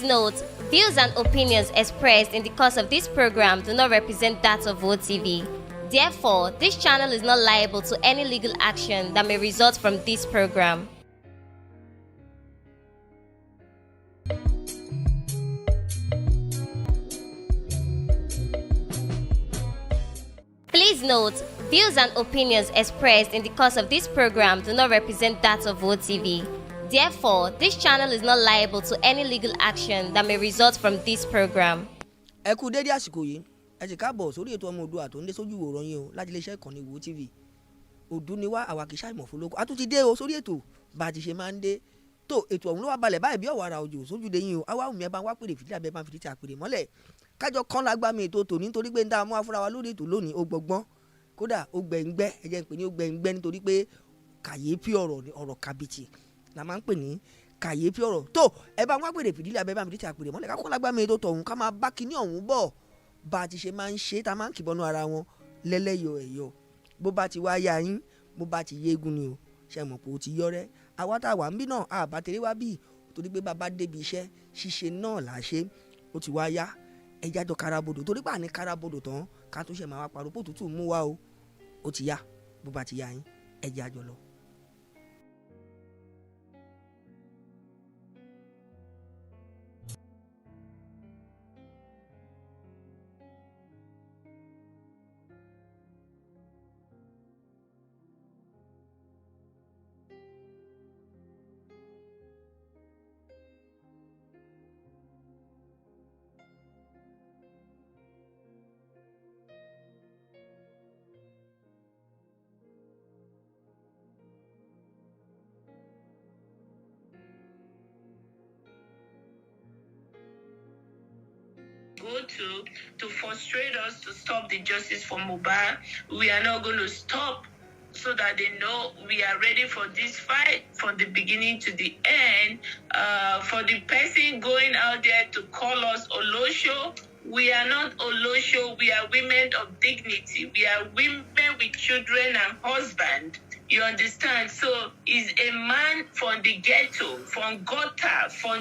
note, views and opinions expressed in the course of this program do not represent that of OTV. Therefore, this channel is not liable to any legal action that may result from this program. Please note, views and opinions expressed in the course of this program do not represent that of OTV. Therefore, this channel is not liable to any legal action that may result from this program. Ẹ kú dédé àsìkò yìí, ẹ sì káàbọ̀ sórí ètò ọmọ Oòduà tó ń dé sójú ìwòran yín o láti iléeṣẹ́ ìkànnì Wo TV. Òdu ni wá àwa kì í ṣàìmọ̀ fólókó. A tún ti dé o sórí ètò bá a ti ṣe máa ń dé. Tó ètò ọ̀hún ló wá balẹ̀ báyìí bí ọ̀wàrà òjò sójúde yín o. Àwa òmìnira bá ń wá pèrè fìdí àbẹ́ bá ń fìdí tí a pèrè mọ́lẹ̀. Kájọ kan lágbá mi ètò tòní nítorí pé ń dá amú afúra wa lórí ètò lónìí ó gbọgbọ́n. Kódà ó gbẹ̀ngbẹ́ ẹ jẹ́ ń pè ní ó gbẹ̀ngbẹ́ nítorí pé kàyéfì ọ̀rọ̀ kàbìtì la máa ń pè ní kàyéfì ọ̀rọ̀. Tó ẹ bá ń wá pèrè fìdí àbẹ́ bá ń fìdí tí a pèrè mọ́lẹ̀ ká kọ́ lágbá mi ètò tọ̀hún ká máa bá kíní ọ̀hún bọ̀ bá a ti ṣe máa ń ṣe tá a máa ń kìbọnú ara wọn lẹ́lẹ́yọ̀ ẹ̀yọ̀ bó bá ti wá yá yín bó bá ti yégun ni o ṣe mọ̀ pé o ti yọrẹ́ àwa tá a wà ń bí náà àbá tèrè wá bí torí pé bàbá débi iṣẹ́ ṣíṣe náà là á ṣe ó ti wá yá ẹja jọ karabodò torí pé àní karabodò tán ká tó ṣe máa wá parọ́ pò tútù mú wá o ó ti yá bó bá ti yá yín ẹja jọ lọ. Go to frustrate us to stop the justice for Mohbad. We are not going to stop so that they know we are ready for this fight from the beginning to the end. For the person going out there to call us Olosho, we are not Olosho. We are women of dignity. We are women with children and husband. You understand? So is a man from the ghetto, from gutter, for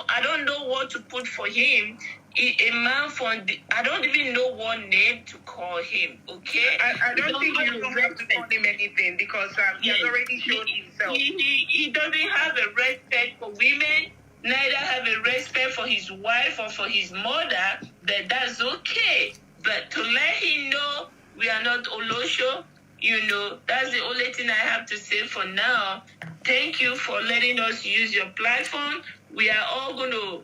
I don't know what to put for him. A man from the, I don't even know what name to call him. Okay, I don't think you have to call him anything because he has already shown himself. He doesn't have a respect for women, neither have a respect for his wife or for his mother. That's okay, but to let him know we are not Olosho. You know, that's the only thing I have to say for now. Thank you for letting us use your platform. We are all going to,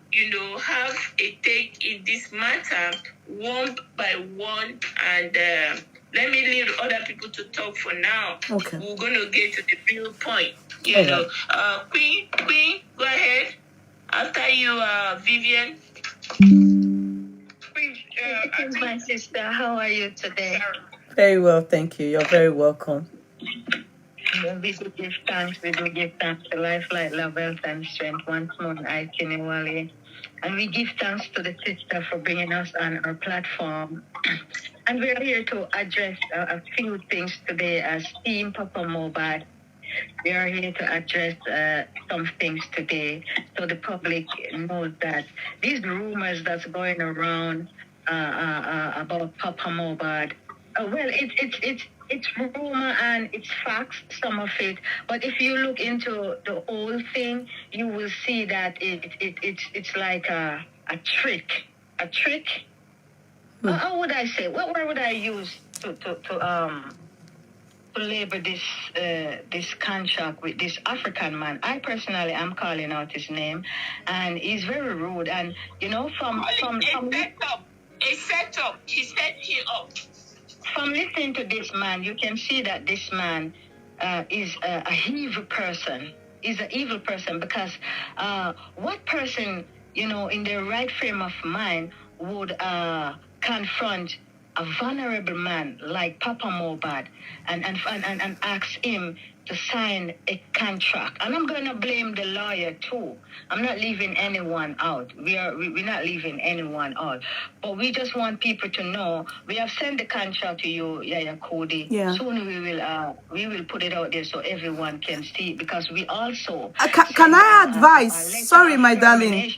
have a take in this matter one by one. And let me leave other people to talk for now. Okay. We're going to get to the real point. You know, Queen, go ahead. After you, Vivian. My sister, how are you today? Very well, thank you. You're very welcome. We do give thanks. We do give thanks to Life, Light, Love, Health, and Strength. Once more, I, Kini Wale. And we give thanks to the sister for bringing us on our platform. And we are here to address a few things today as Team Papa Mohbad. We are here to address some things today so the public knows that these rumors that's going around about Papa Mohbad, well, it's rumor and it's facts, some of it. But if you look into the whole thing, you will see that it's like a trick. A trick? How would I say? What word would I use to label this contract with this African man? I personally am calling out his name, and he's very rude. And from a setup. He set him up. From listening to this man, you can see that this man is a evil person. He's an evil person because what person, in their right frame of mind would confront a vulnerable man like Papa Mohbad and ask him to sign a contract. And I'm going to blame the lawyer too. I'm not leaving anyone out. We're not leaving anyone out. But we just want people to know we have sent the contract to you, Yaya Cody. Yeah. Soon we will put it out there so everyone can see, because we also can I advise? Sorry, my darling.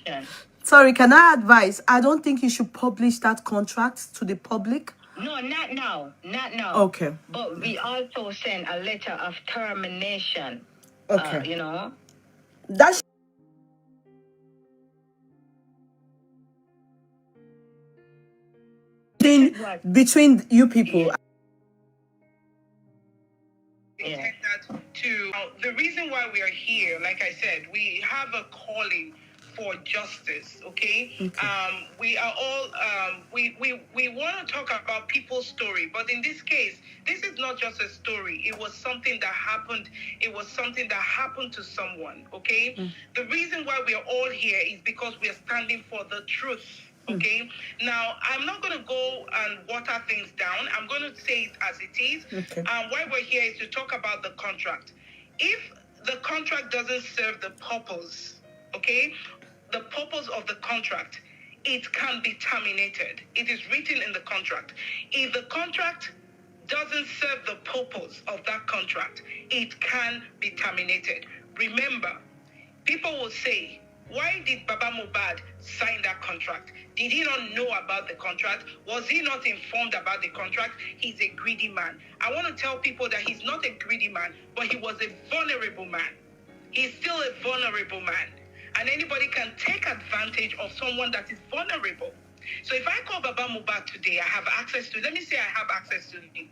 Sorry, can I advise? I don't think you should publish that contract to the public. No, not now. Not now. Okay. But we also send a letter of termination. Okay. You know? That's between you people. Yeah. The reason why we are here, like I said, we have a calling for justice. Okay. We are all we want to talk about people's story, but in this case, this is not just a story. It was something that happened. It was something that happened to someone. Okay. The reason why we are all here is because we are standing for the truth. Okay. Now, I'm not going to go and water things down. I'm going to say it as it is. Okay. Why we're here is to talk about the contract. If the contract doesn't serve the purpose, okay, the purpose of the contract, it can be terminated. It is written in the contract. If the contract doesn't serve the purpose of that contract, it can be terminated. Remember, people will say, why did Baba Mohbad sign that contract? Did he not know about the contract? Was he not informed about the contract? He's a greedy man. I want to tell people that he's not a greedy man, but he was a vulnerable man. He's still a vulnerable man. And anybody can take advantage of someone that is vulnerable. So if I call Baba Mohbad today, I have access to, let me say I have access to him.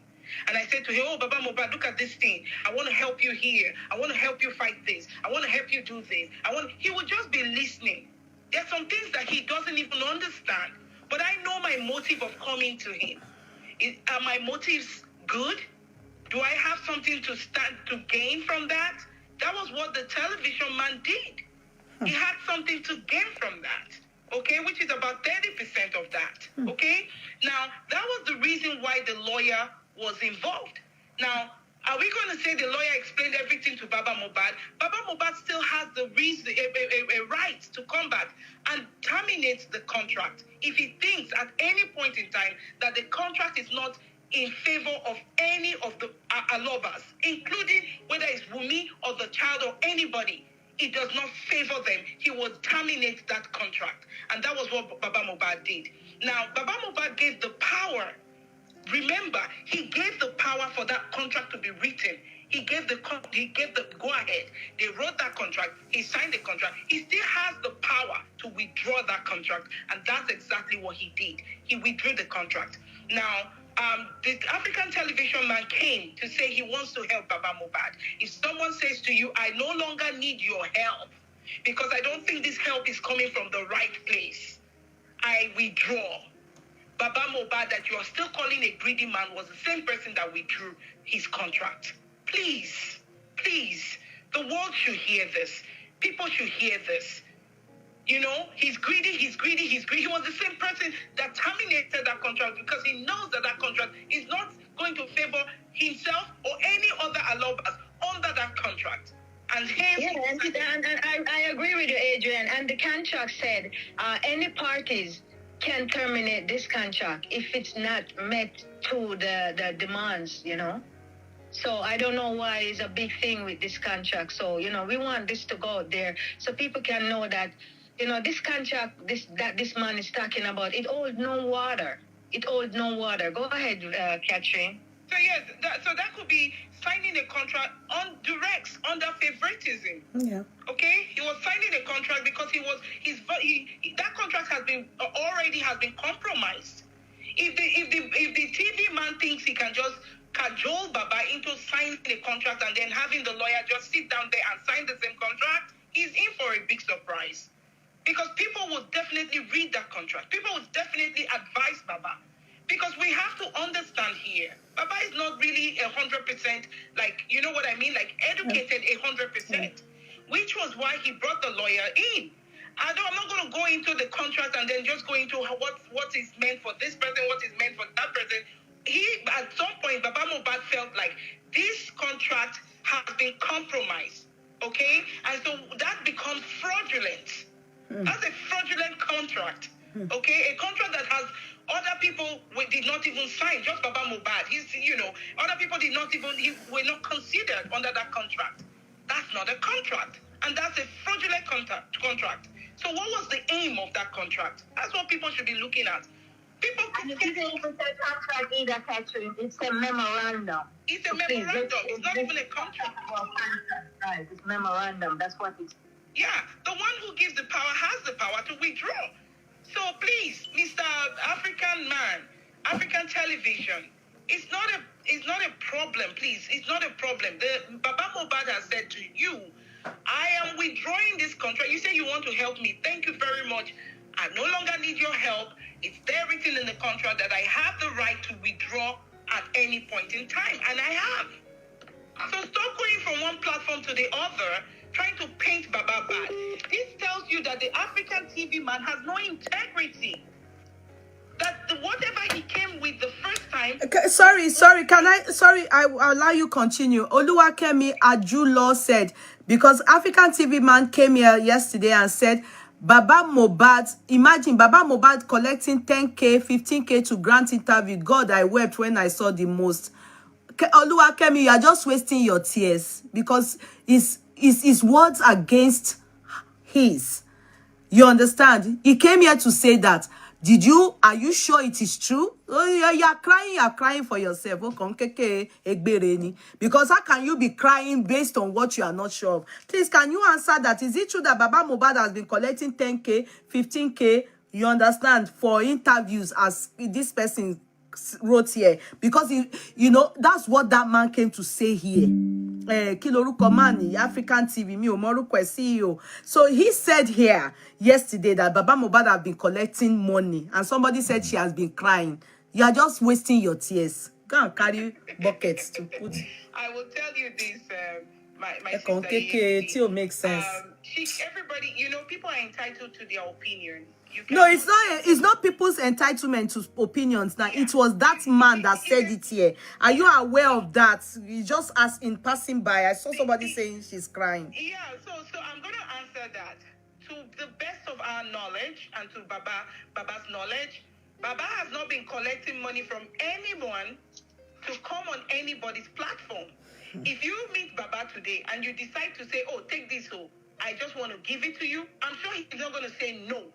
And I said to him, oh, Baba Mohbad, look at this thing. I want to help you here. I want to help you fight this. I want to help you do this. He would just be listening. There's some things that he doesn't even understand. But I know my motive of coming to him. Are my motives good? Do I have something to stand to gain from that? That was what the television man did. He had something to gain from that, okay, which is about 30% of that, okay? Now, that was the reason why the lawyer was involved. Now, are we going to say the lawyer explained everything to Baba Mohbad? Baba Mohbad still has the reason, a right to come back and terminate the contract if he thinks at any point in time that the contract is not in favor of any of the lovers, including whether it's Wumi or the child or anybody. It does not favor them. He will terminate that contract. And that was what Baba Mohbad did. Now, Baba Mohbad gave the power. Remember, he gave the power for that contract to be written. He gave the go-ahead. They wrote that contract. He signed the contract. He still has the power to withdraw that contract. And that's exactly what he did. He withdrew the contract. Now, the African television man came to say he wants to help Baba Mohbad. If someone says to you, I no longer need your help because I don't think this help is coming from the right place, I withdraw. Baba Mohbad that you are still calling a greedy man was the same person that withdrew his contract. Please, please, the world should hear this. People should hear this. You know, he's greedy. He was the same person that terminated that contract because he knows that that contract is not going to favor himself or any other Alobas under that contract. And I agree with you, Adrian. And the contract said any parties can terminate this contract if it's not met to the demands, you know. So I don't know why it's a big thing with this contract. So, you know, we want this to go out there so people can know that, you know, this contract that this man is talking about, it holds no water. It holds no water. Go ahead, Catherine. So yes, that could be signing a contract on directs under favoritism. Yeah. Okay, he was signing a contract because that contract has been compromised. If the TV man thinks he can just cajole Baba into signing a contract and then having the lawyer just sit down there and sign the same contract, he's in for a big surprise. Because people will definitely read that contract. People will definitely advise Baba. Because we have to understand here, Baba is not really 100%, like, you know what I mean? Like, educated 100%. Which was why he brought the lawyer in. I'm not going to go into the contract and then just go into what is meant for this person, what is meant for that person. at some point, Baba Mohbad felt like this contract has been compromised, okay? And so that becomes fraudulent. That's a fraudulent contract, okay? A contract that has other people did not even sign, just Baba Mohbad. Other people were not considered under that contract. That's not a contract. And that's a fraudulent contract. So what was the aim of that contract? That's what people should be looking at. People and it isn't even a contract either, Catherine. It's a memorandum. It's a memorandum. It's not even a contract. Right. It's memorandum. That's what it's. Yeah. The one who gives the power has the power to withdraw. So please, Mr. African man, African television, it's not a problem, please. It's not a problem. The Baba Mohbad has said to you, I am withdrawing this contract. You say you want to help me. Thank you very much. I no longer need your help. It's there written in the contract that I have the right to withdraw at any point in time, and I have. So stop going from one platform to the other, trying to paint Baba bad. This tells you that the African TV man has no integrity. That whatever he came with the first time. Okay, sorry, I'll allow you continue. Oluwakemi Ajulo said, because African TV man came here yesterday and said, Baba Mohbad, imagine Baba Mohbad collecting 10K, 15K to grant interview. God, I wept when I saw the most. Oluwakemi, you are just wasting your tears because his words against his. You understand? He came here to say that. Are you sure it is true? Oh, you are crying for yourself. Because how can you be crying based on what you are not sure of? Please, can you answer that? Is it true that Baba Mohbad has been collecting 10K, 15K, you understand, for interviews as this person wrote here? Because, that's what that man came to say here. African TV, CEO. So he said here yesterday that Baba Mohbad have been collecting money, and somebody said she has been crying. You are just wasting your tears. Go and carry buckets to put. I will tell you this, my sister. Makes sense. Everybody, people are entitled to their opinion. No, it's not people's entitlement to opinions. Now, it was that man that said it here. Are you aware of that? You just asked in passing by. I saw somebody saying she's crying. Yeah, so I'm going to answer that. To the best of our knowledge and to Baba's knowledge, Baba has not been collecting money from anyone to come on anybody's platform. If you meet Baba today and you decide to say, oh, take this, I just want to give it to you, I'm sure he's not going to say no.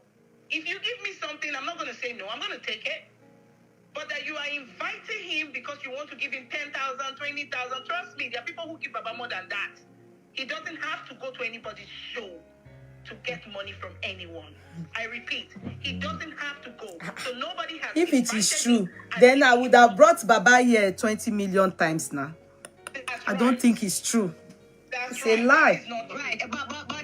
If you give me something, I'm not going to say no. I'm going to take it. But that you are inviting him because you want to give him 10,000, 20,000. Trust me, there are people who give Baba more than that. He doesn't have to go to anybody's show to get money from anyone. I repeat, he doesn't have to go. So nobody has. If it is true, then I would have brought Baba here 20 million times now. I don't think it's true. It's a lie. It's not right. Baba,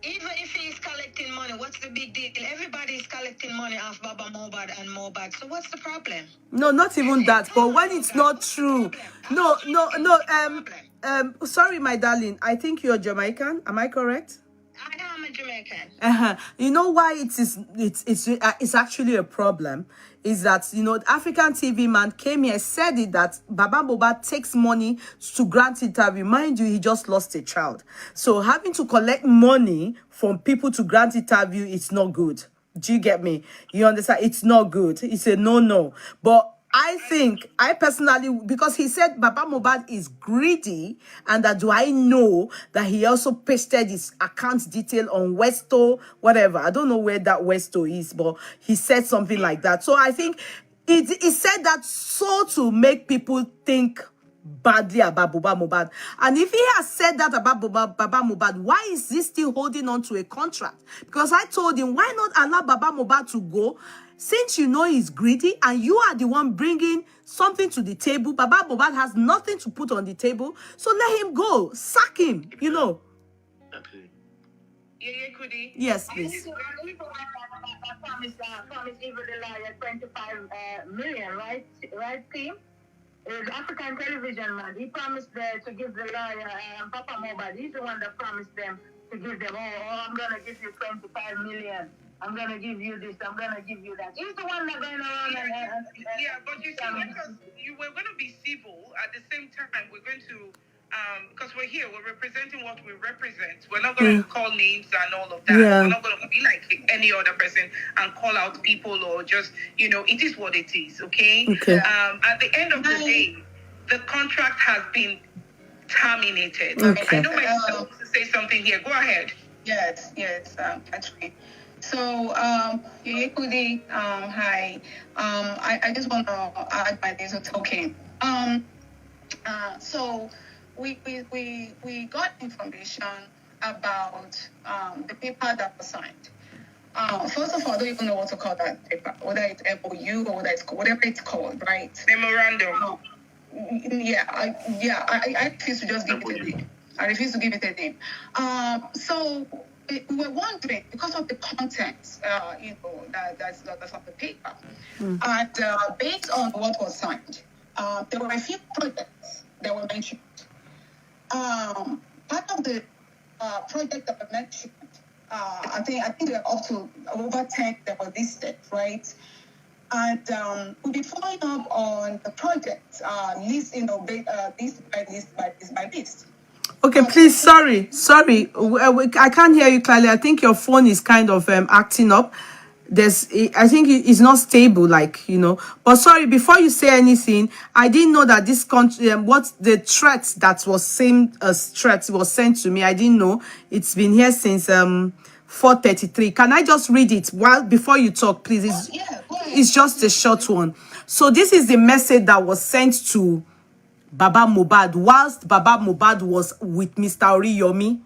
even if he's collecting money, what's the big deal? Everybody is collecting money off Baba Mohbad and Mohbad. So what's the problem? No, not even that. But when it's not true. No. Sorry, my darling. I think you're Jamaican. Am I correct? I am a Jamaican. You know why it's actually a problem is that, the African TV man came here, said it, that Baba Mohbad takes money to grant interview. Mind you, he just lost a child. So having to collect money from people to grant interview, it's not good. Do you get me? You understand? It's not good. It's a no. But I personally, because he said Baba Mohbad is greedy, and that do I know that he also pasted his account detail on Westo, whatever. I don't know where that Westo is, but he said something like that. So I think he said that so to make people think badly about Baba Mohbad. And if he has said that about Baba Mohbad, why is he still holding on to a contract? Because I told him, why not allow Baba Mohbad to go? Since you know he's greedy and you are the one bringing something to the table, Baba Mohbad has nothing to put on the table. So let him go. Sack him, Okay. Yeah, Kudi. Yes, please. Promise even the lawyer 25 million, right? Right, team? The African television man, he promised to give the lawyer Papa Mohbad. He's the one that promised them to give them, I'm going to give you 25 million. I'm gonna give you this, I'm gonna give you that. He's the one that going around and but you see, because we're going to be civil at the same time, we're going to because we're here, we're representing what we represent. We're not going to call names and all of that. Yeah. We're not going to be like any other person and call out people or just, it is what it is, okay? Okay. At the end of the day, the contract has been terminated. Okay. I know myself to say something here. Go ahead. Yes, actually. So, Yekudi, hi. I just want to add my this. Okay. So we got information about the paper that was signed. First of all, I don't even know what to call that paper, whether it's MOU or whatever it's called, right? Memorandum. I refuse to just give it a name. I refuse to give it a name. So we were wondering, because of the content, that's of the paper, and based on what was signed, there were a few projects that were mentioned. Part of the project that were mentioned, I think there were up to over 10 that were listed, right? And we'll be following up on the project list, list by list. Okay, please, sorry. I can't hear you clearly. I think your phone is kind of acting up. I think it's not stable, But sorry, before you say anything, I didn't know that this country, what the threat that was same as threat was sent to me. I didn't know. It's been here since 4:33. Can I just read it before you talk, please? It's just a short one. So this is the message that was sent to Baba Mohbad whilst Baba Mohbad was with Mr. Oriyomi.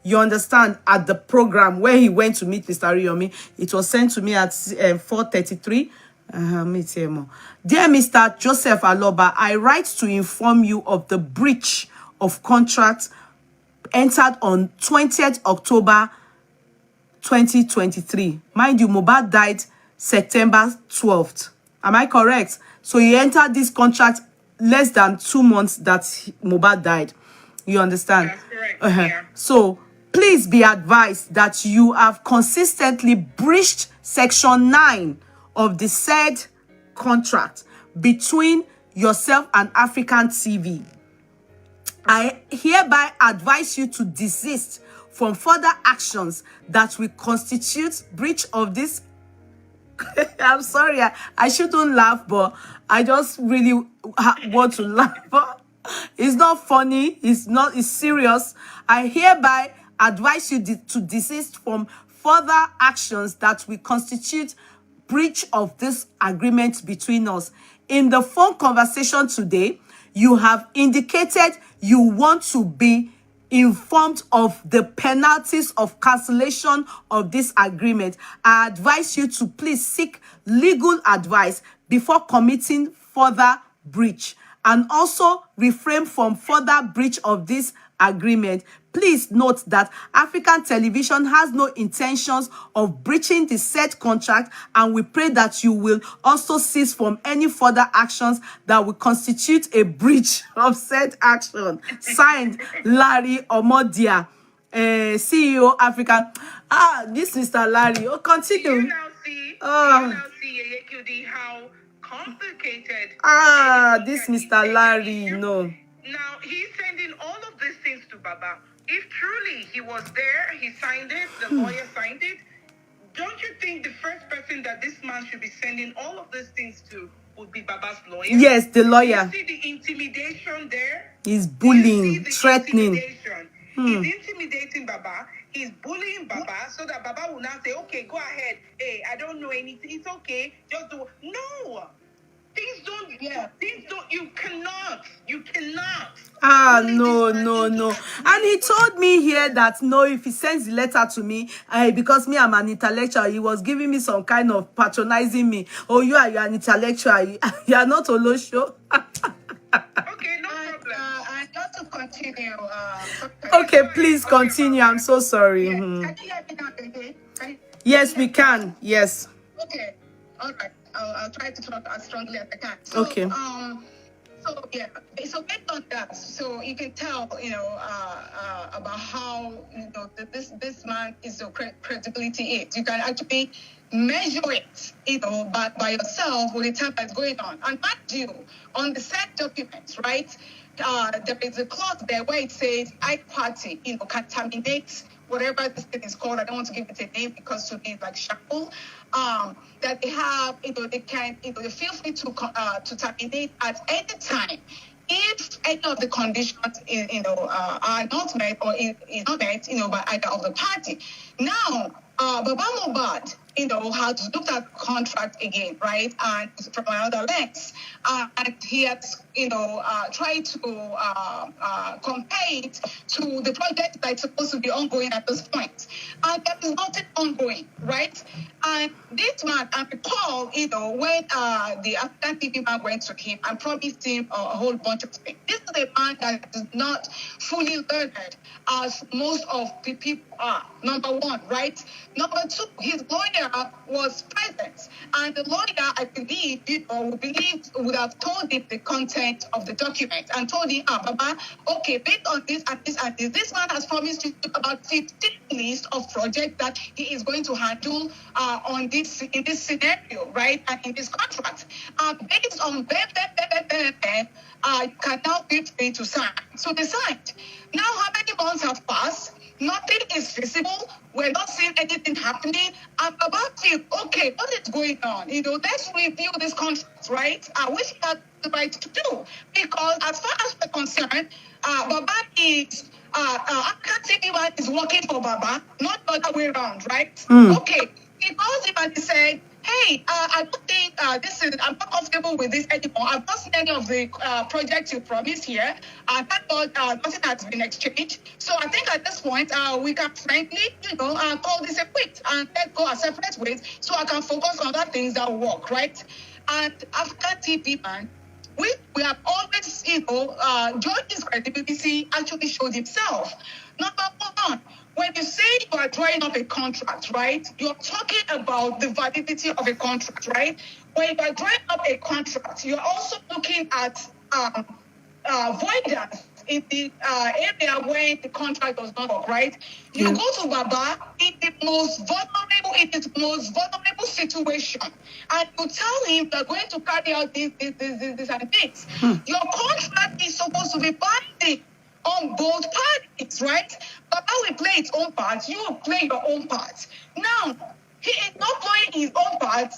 You understand, at the program where he went to meet Mr. Oriyomi. It was sent to me at 4:33. Dear Mr. Joseph Aloba, I write to inform you of the breach of contract entered on 20th October 2023. Mind you, Mohbad died September 12th. Am I correct? So he entered this contract less than 2 months that Mohbad died. You understand? That's correct. Yeah. So please be advised that you have consistently breached Section 9 of the said contract between yourself and African TV. I hereby advise you to desist from further actions that will constitute breach of this. I'm sorry, I shouldn't laugh, but I just really want to laugh. It's not funny. It's serious. I hereby advise you to desist from further actions that will constitute breach of this agreement between us. In the phone conversation today, you have indicated you want to be informed of the penalties of cancellation of this agreement. I advise you to please seek legal advice before committing further breach, and also refrain from further breach of this agreement. Please note that African Television has no intentions of breaching the said contract, and we pray that you will also cease from any further actions that will constitute a breach of said action. Signed, Larry Omodia, CEO African. This Mr. Larry. Oh, continue. You now see Yekudi, how complicated. This Mr. Larry, no. Now, he's sending all of these things to Baba. If truly he was there, he signed it, the lawyer signed it, don't you think the first person that this man should be sending all of these things to would be Baba's lawyer? Yes, the lawyer. You see the intimidation there? He's bullying, threatening. He's intimidating Baba. He's bullying Baba so that Baba will now say, okay, go ahead. Hey, I don't know anything. It's okay. Just do. No. Things don't, you cannot. No. And he told me here that, no, if he sends the letter to me, because me, I'm an intellectual, he was giving me some kind of patronizing me. Oh, you're an intellectual. You are not Olosho. Okay, no problem. I got to continue. Okay, please continue. I'm so sorry. Yes. Can you hear me now, okay? Yes, we can. Yes. Okay. All right. I'll try to talk as strongly as I can. So, okay. So yeah, so based on that, so you can tell, about how this man is the credibility is. You can actually measure it, by yourself with the time that's going on. And mind you, on the said documents, right? There is a clause there where it says I party, can terminate whatever this thing is called. I don't want to give it a name because to me it's like shackle. That they have, they can, they feel free to terminate at any time if any of the conditions, are not met or is not met, by either of the party. Now, Baba Mohbad, has looked at the contract again, right? And from another lens, and he has, tried to compare it to the project that's supposed to be ongoing at this point. And there is nothing ongoing, right? And this man, I recall, when the African TV man went to him and promised him a whole bunch of things. This is a man that is not fully learned, as most of the people are. Number one, right? Number two, his lawyer was present, and the lawyer, I believe, would have told him the content of the document and told him, Baba, okay, based on this and this and this man has promised you about 15 lists of projects that he is going to handle in this scenario, right, and in this contract. Based on them, you can now be free to sign. So they signed. Now, how many months have passed? Nothing is visible. We're not seeing anything happening. I'm about to, okay, what is going on? Let's review this contract, right? Which he has the right to do. Because as far as we're concerned, Baba is, African TV man is working for Baba, not the other way around, right? Okay, he calls him and he said, hey, I don't think I'm not comfortable with this anymore. I've not seen any of the projects you promised here. Thank God nothing has been exchanged. So I think at this point, we can frankly, call this a quit and let go our separate ways so I can focus on other things that will work, right? And African TV man, we have always, George's credibility actually showed himself. Number one, when you say you are drawing up a contract, right, you're talking about the validity of a contract, right? When you are drawing up a contract, you're also looking at voidance in the area where the contract does not work, right? You go to Baba in the most vulnerable situation, and you tell him they're going to carry out this and this. Your contract is supposed to be binding on both parties, right? Baba will play its own part, you will play your own part. Now, he is not playing his own part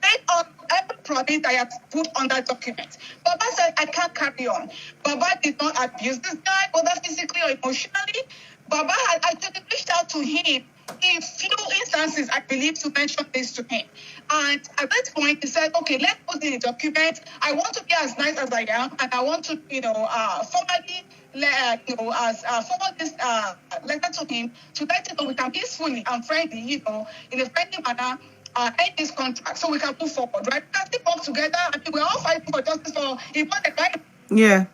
based on every promise I have put on that document. Baba said, I can't carry on. Baba did not abuse this guy, whether physically or emotionally. Baba had actually reached out to him in few instances, I believe, to mention this to him. And at that point, he said, okay, let's put in a document. I want to be as nice as I am, and I want to, formally forward this letter to him to let him know we can peacefully and friendly, in a friendly manner, end this contract so we can move forward, right? We can still work together. I mean, we're all fighting for justice for important right. Yeah.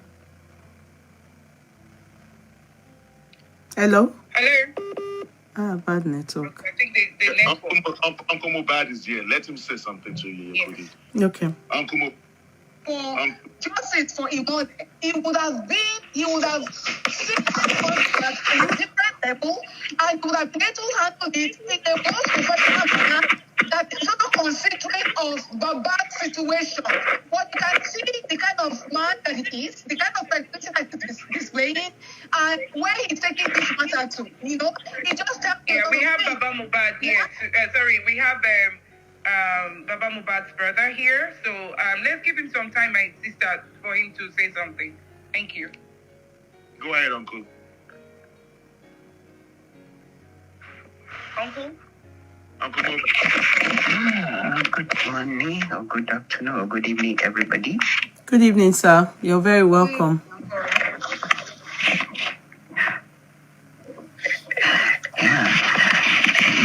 Hello? Hello? Bad network. I think the network. Uncle Mohbad is here. Let him say something to you. Yes. Okay. Uncle Mohbad. For justice for Imode, he would have seen that in a different level, and would have been able to handle it in a more professional manner that is not considering of Baba's situation. But you can see the kind of man that he is, the kind of personality that he is displaying, and where he's taking this matter to. He just tells me. Yeah, we have Baba Mohbad here. We have Baba Mohbad's brother here. So let's give him some time, my sister, for him to say something. Thank you. Go ahead, Uncle. Uncle Mohbad. Good morning, or good afternoon, or good evening, everybody. Good evening, sir. You're very welcome.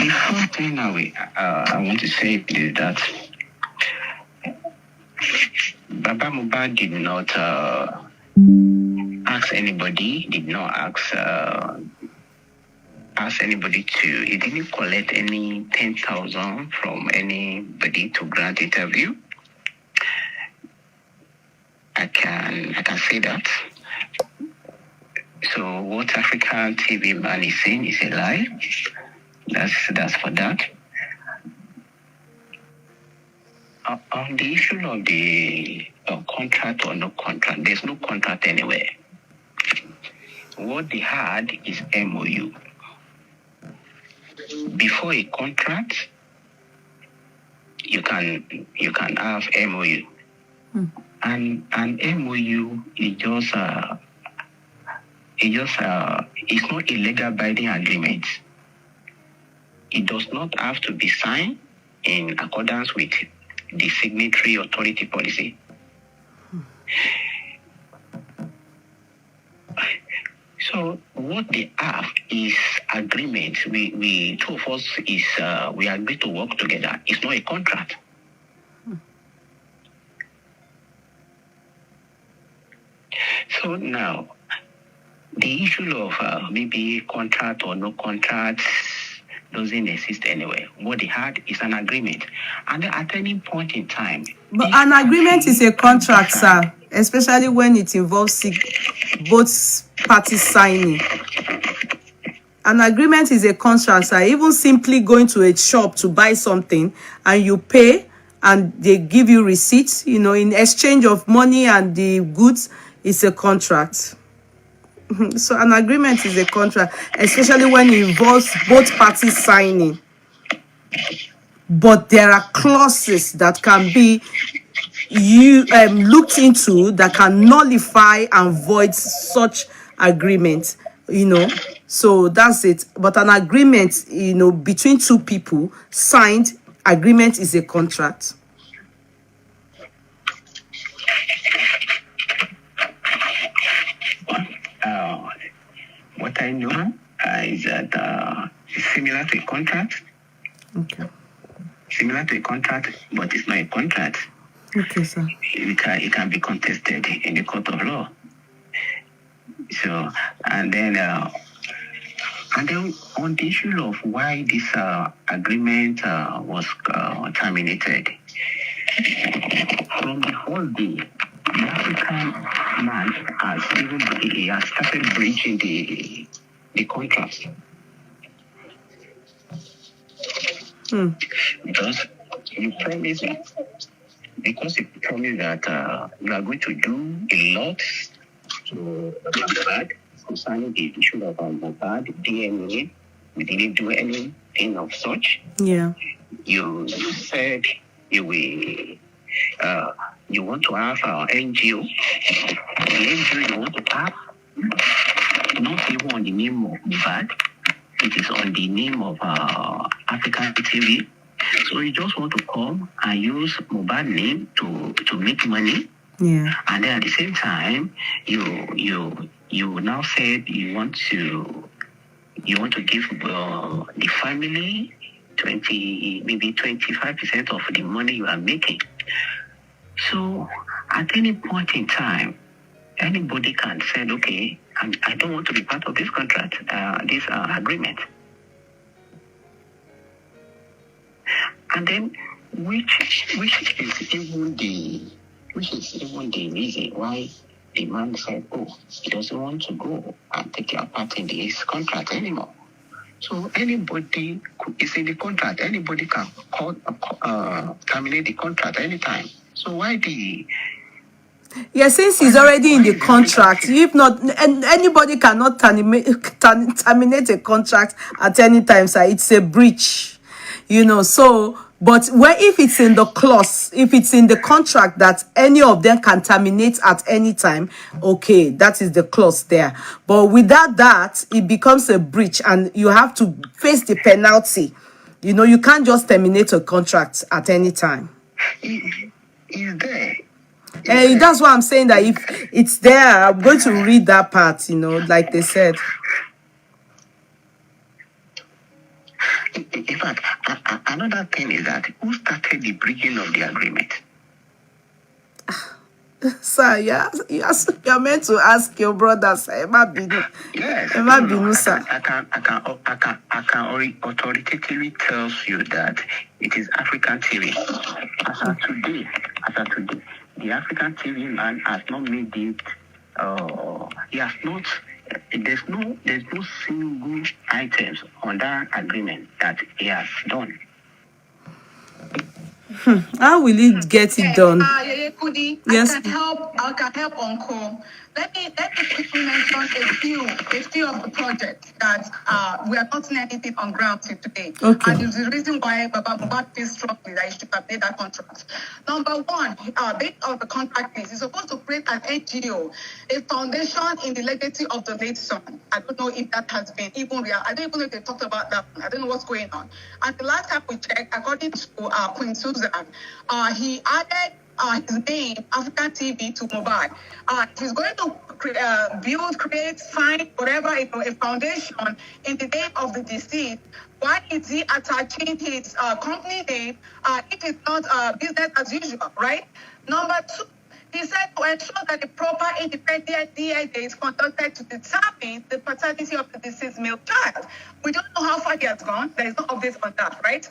Before going away, I want to say that Baba Mohbad did not ask anybody, ask anybody to, he didn't collect any 10,000 from anybody to grant interview. I can say that. So what African TV man is saying is a lie. That's for that. On the issue of the contract or no contract, there's no contract anywhere. What they had is MOU. Before a contract, you can have MOU, and MOU is just it's not a legal binding agreement. It does not have to be signed in accordance with the signatory authority policy. So what they have is agreement. We two of us is we agree to work together. It's not a contract. So now, the issue of maybe contract or no contract doesn't exist anywhere. What they had is an agreement, and at any point in time. But an agreement is a contract, sir, especially when it involves both parties signing. An agreement is a contract, sir. Even simply going to a shop to buy something and you pay and they give you receipts, in exchange of money and the goods, it's a contract. So an agreement is a contract, especially when it involves both parties signing. But there are clauses that can be looked into that can nullify and void such agreement, So that's it. But an agreement, between two people signed, agreement is a contract. What I know is that it's similar to a contract. Okay. Similar to a contract, but it's not a contract. Okay, sir. It can be contested in the court of law. So, and then on the issue of why this agreement was terminated, from the whole day, the African man has started breaching the contract. Because you promise that you are going to do a lot to Mohbad concerning the issue of Mohbad DNA. We didn't do anything of such. Yeah. You said you will. You want to have our NGO. The NGO you want to have, not even on the name of Mohbad. It is on the name of African TV. So you just want to come and use Mohbad name to make money. Yeah. And then at the same time, you now said you want to give the family 25% of the money you are making. So at any point in time, anybody can say, okay, I don't want to be part of this contract, this agreement. And then, which is even the reason why the man said, oh, he doesn't want to go and take a part in this contract anymore. So anybody is in the contract. Anybody can terminate the contract anytime. So why the? Yeah, since he's already in the contract, if not, anybody cannot terminate a contract at any time, sir. It's a breach, So, but if it's in the clause, if it's in the contract that any of them can terminate at any time, okay, that is the clause there. But without that, it becomes a breach, and you have to face the penalty. You can't just terminate a contract at any time. Is there? That's why I'm saying that if it's there, I'm going to read that part, like they said. In fact, another thing is that who started the breaking of the agreement? Sir, you're meant to ask your brother, sir. Yes. Sir. I can authoritatively tell you that it is African TV. As of today, the African TV man has not made it. He has not. There's no single items on that agreement that he has done. How will it get it done? Kudi, Yes. I can help Uncle. Let me quickly mention a few of the projects that we are not seeing anything on ground till today. Okay. And it's the reason why Baba Mohbad feels strongly that he should have made that contract. Number one, based on the contract list, he's supposed to create an NGO, a foundation in the legacy of the late son. I don't know if that has been even real. I don't even know if they talked about that. I don't know what's going on. And the last time we checked, according to Queen Susan, he added his name, African TV, to Mohbad. He's going to build, create, find, whatever, a foundation in the name of the deceased. Why is he attaching his company name if it's not business as usual, right? Number two, he said to ensure that the proper independent DNA is conducted to determine the paternity of the deceased male child. We don't know how far he has gone. There is no update on that, right?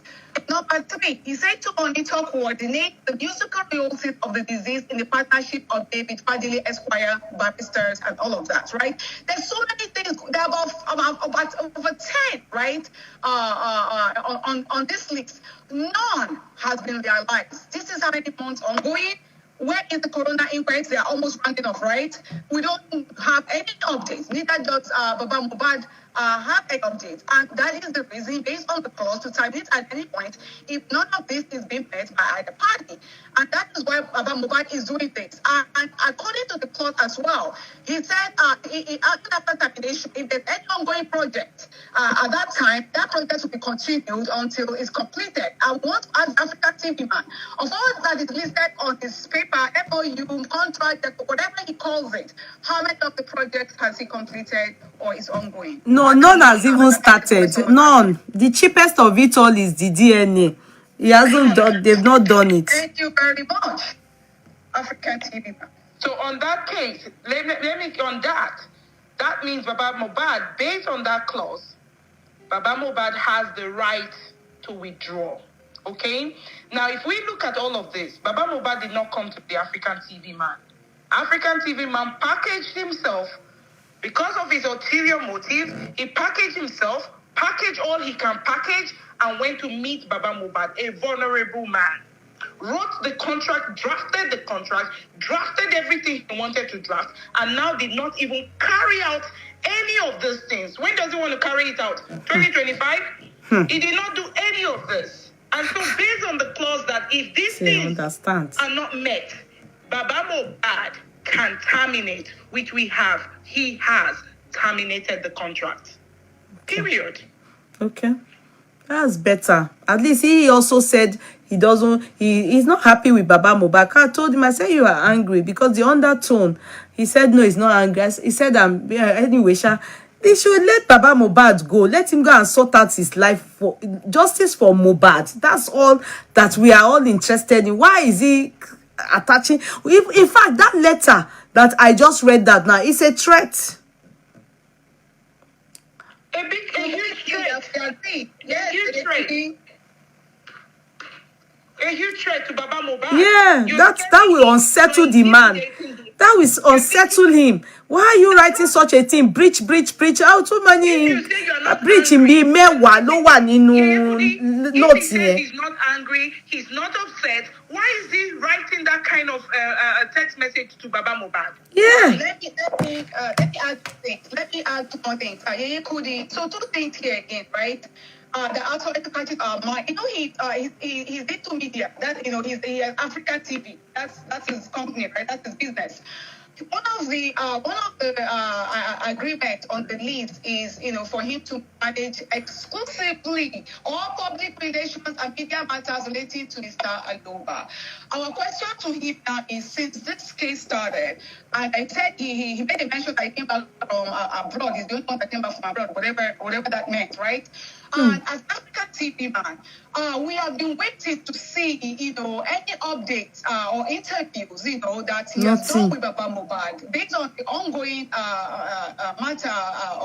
Number three, he said to monitor, coordinate the musical royalties of the deceased in the partnership of David Fadili Esquire, barristers, and all of that, right? There's so many things. There are about over 10, right? On this list. None has been realized. This is how many months ongoing. Where is the corona inquest? They are almost rounding off, right? We don't have any updates. Neither does Baba Mohbad have any updates. And that is the reason, based on the clause, to terminate at any point if none of this is being met by either party. And that is why Baba Mohbad is doing this. And according to the clause as well, he said after termination, if there's any ongoing project at that time, that project will be continued until it's completed. I want to ask African TV man, of all that is listed on his paper, MOU, contract, whatever he calls it, how many of the projects has he completed or is ongoing? No, none has even started. None. The cheapest of it all is the DNA. He hasn't done. They've not done it. Thank you very much, African TV. So on that case, let me on that. That means Baba Mohbad, based on that clause, Baba Mohbad has the right to withdraw. Okay? Now, if we look at all of this, Baba Mohbad did not come to the African TV man. African TV man packaged himself because of his ulterior motives. He packaged himself, packaged all he can package, and went to meet Baba Mohbad, a vulnerable man. Wrote the contract, drafted everything he wanted to draft, and now did not even carry out any of those things. When does he want to carry it out? 2025? He did not do any of this. And so based on the clause that if these things are not met, Baba Mohbad can terminate, which we have. He has terminated the contract. Period. Okay. That's better. At least he also said he's not happy with Baba Mohbad. I told him, I said you are angry because the undertone, he said no, he's not angry. He said anyway, they should let Baba Mohbad go. Let him go and sort out his life for justice for Mohbad. That's all that we are all interested in. Why is he attaching? In fact, that letter that I just read that now is a threat. A huge threat. A huge threat to Baba Mohbad. Yeah, that will unsettle the man. That will unsettle him. Why are you writing such a thing? Breach. How too many breach him be mewa no one in notes here. He's not angry, he's not upset. Why is he writing that kind of text message to Baba Mohbad? Yeah. Let me add two more things. So two things here again, right? The outside party mind. He's into media. That he has African TV. That's his company, right? That's his business. One of the agreement on the list is for him to manage exclusively all public relations and media matters relating to the Star Aloba. Our question to him now is, since this case started, and I said he made a mention that he came back from abroad. He's the only one that came back from abroad, whatever that meant, right? And as African TV man, we have been waiting to see, any updates or interviews, that he has done with Baba Mohbad, based on the ongoing matter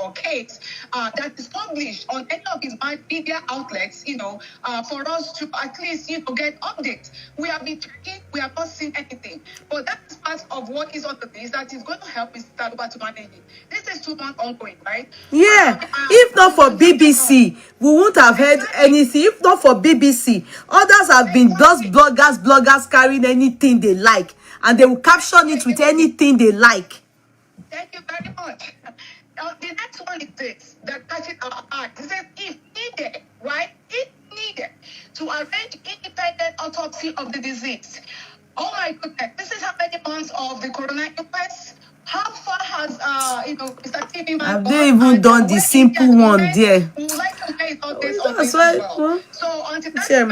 or case that is published on any of his media outlets, for us to at least, get updates. We have been checking we have not seen anything. But that is part of what is on the list that is going to help Mr. Aluba to manage it. This is 2 months ongoing, right? Yeah, if not for BBC, we wouldn't have heard anything. If not for BBC, others have been those bloggers carrying anything they like, and they will caption it with anything they like. Thank you very much. The next one is this, that catches our eye. It says, if needed, right? If needed, to arrange independent autopsy of the disease. Oh my goodness, this is how many months of the corona inquest? How far has Mr. TV man Have they even done the simple one there? We would like to hear all this That's as why. well. So until that Yeah,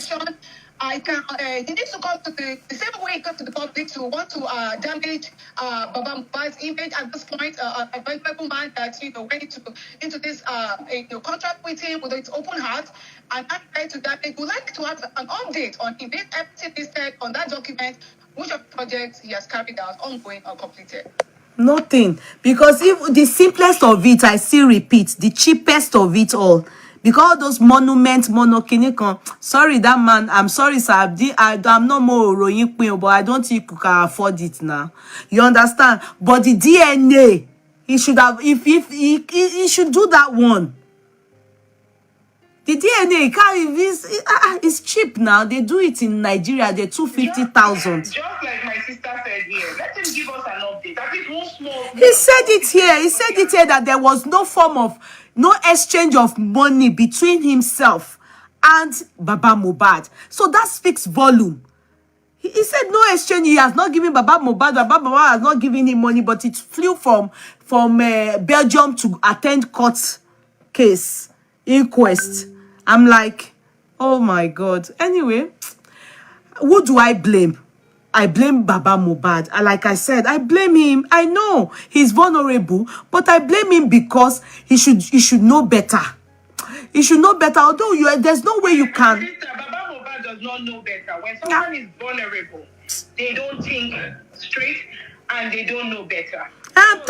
time, I can he needs to come to the same way he comes to the public to want to damage Baba Mohbad's image at this point. A valuable man that went into this contract with him with its open heart, and I'm trying to that. They would like to have an update on if this everything listed on that document, which of projects he has carried out, ongoing or completed. Nothing, because if the simplest of it, I still repeat, the cheapest of it all. Because all those monuments, sorry, that man, I'm sorry, sir. I'm no more Oriyomi Queen, but I don't think you can afford it now. You understand? But the DNA, he should have, if he should do that one. The DNA, it's cheap now. They do it in Nigeria. They're 250,000. Just like my sister said here, let him give us an update. At least one small. He said it here. He said it here that there was no exchange of money between himself and Baba Mohbad. So that speaks volume. He said no exchange. He has not given Baba Mohbad. Baba Mohbad has not given him money, but it flew from Belgium to attend court case inquest. I'm like, oh my God. Anyway, who do I blame? I blame Baba Mohbad. And like I said, I blame him. I know he's vulnerable, but I blame him because he should know better. He should know better. Although there's no way you can. Sister, Baba Mohbad does not know better. When someone is vulnerable, they don't think straight and they don't know better. I'm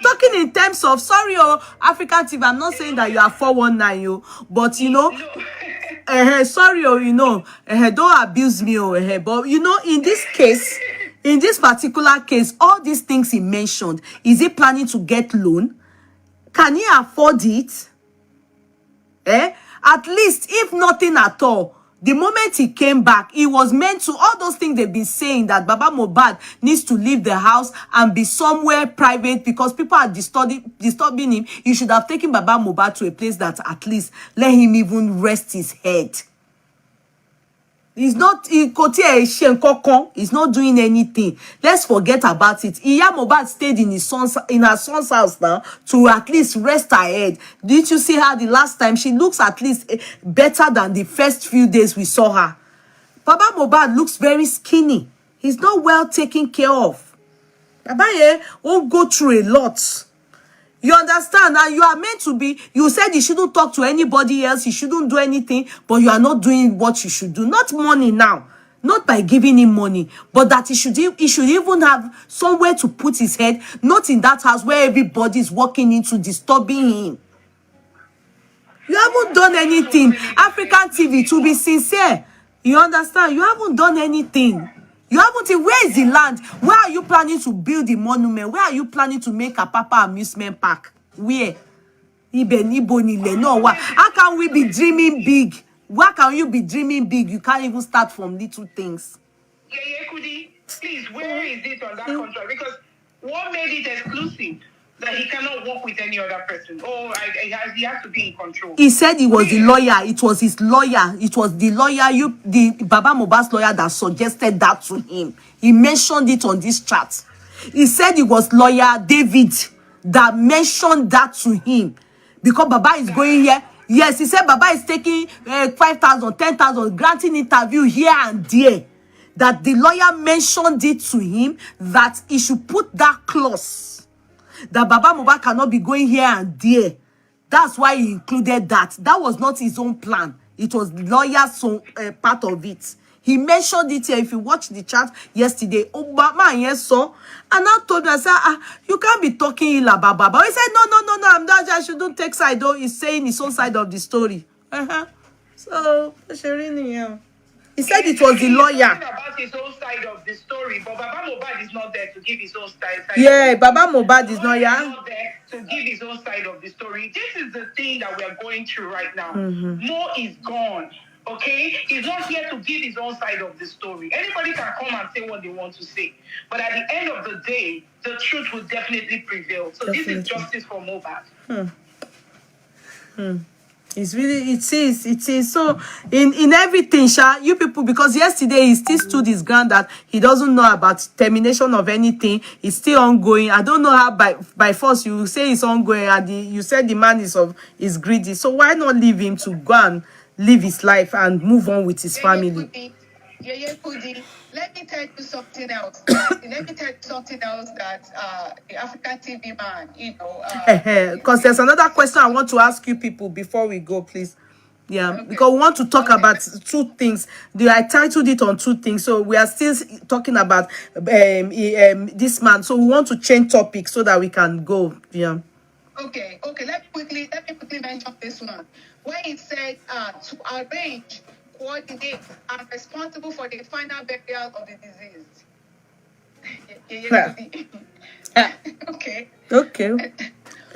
talking in terms of, sorry, African TV. I'm not saying that you are 419, but sorry, don't abuse me, but in this case, in this particular case, all these things he mentioned, is he planning to get loan? Can he afford it? At least, if nothing at all, the moment he came back, he was meant to, all those things they've been saying, that Baba Mohbad needs to leave the house and be somewhere private because people are disturbing him. You should have taken Baba Mohbad to a place that at least let him even rest his head. He's not doing anything. Let's forget about it. Iya Mohbad stayed in her son's house now to at least rest her head. Did you see her the last time? She looks at least better than the first few days we saw her. Baba Mohbad looks very skinny. He's not well taken care of. Baba won't go through a lot. You understand? And you are meant to be, you said you shouldn't talk to anybody else, you shouldn't do anything, but you are not doing what you should do. Not money now. Not by giving him money, but that he should even have somewhere to put his head, not in that house where everybody is walking into disturbing him. You haven't done anything. African TV, to be sincere. You understand? You haven't done anything. You haven't. Where is the land? Where are you planning to build the monument? Where are you planning to make a Papa amusement park? Where? How can we be dreaming big? Why can you be dreaming big? You can't even start from little things. Kudi, please, where is it on that contract? Because what made it exclusive? That he cannot work with any other person. He has to be in control. He said he was the lawyer. It was his lawyer. It was the lawyer, the Baba Mohbad's lawyer that suggested that to him. He mentioned it on this chat. He said it was lawyer David that mentioned that to him. Because Baba is going here. Yes, he said Baba is taking 5,000, 10,000, granting interview here and there. That the lawyer mentioned it to him that he should put that clause. That Baba Mohbad cannot be going here and there. That's why he included that. That was not his own plan. It was the lawyer's part of it. He mentioned it here. If you watch the chat yesterday, Obama, yes, so. And I told me, I said, you can't be talking ill about Baba. He said, no, I'm not. I shouldn't take side, though. He's saying his own side of the story. So, Shirini, yeah. He said it was the lawyer. Talking about his own side of the story, but Baba Mohbad is not there to give his own side. Yeah, Baba Mohbad is not, yeah. Not there to give his own side of the story. This is the thing that we are going through right now. Mo is gone. Okay, he's not here to give his own side of the story. Anybody can come and say what they want to say, but at the end of the day, the truth will definitely prevail. So this is justice for Mohbad. It's really, it is. So in everything, Sha, you people, because yesterday he still stood his ground that he doesn't know about termination of anything. It's still ongoing. I don't know how by force you say it's ongoing, and you said the man is greedy. So why not leave him to go and live his life and move on with his family? Kudi, let me tell you something else. Let me tell you something else that the African TV man, you know. Because there's another question I want to ask you people before we go, please. Yeah, okay. Because we want to talk about two things. I titled it on two things, so we are still talking about this man. So we want to change topic so that we can go. Yeah. Okay. Let me quickly mention this one. When it said to arrange, coordinate, and responsible for the final burial of the deceased. Okay.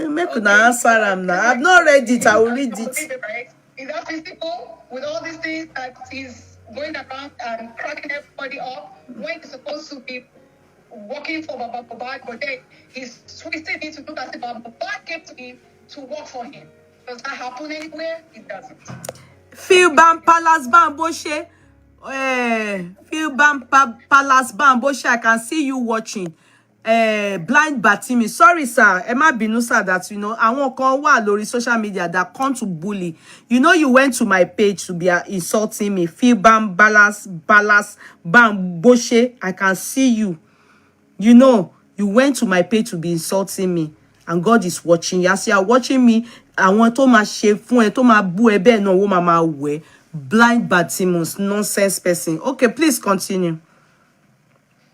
Make an answer now. I've not read it. I will read it. Right? Is that physical with all these things that he's going around and cracking everybody up when he's supposed to be working for Baba Mohbad, but then he's twisting it to look as if Baba Mohbad came to him to work for him. Does that happen anywhere? It doesn't. Philbam Palace Bamboshe. Philbam Palace Bamboshe. I can see you watching. Blind Batimi. Sorry, sir. Emma Binusa, that you know, I won't call lórí social media that come to bully. You know, you went to my page to be insulting me. Philbam Palace Bamboshe. I can see you. You know, you went to my page to be insulting me. And God is watching. Yes, you are watching me. I want to my shave fun to my boo ebe no wo mama we. Blind Batimus, nonsense person. Okay, please continue.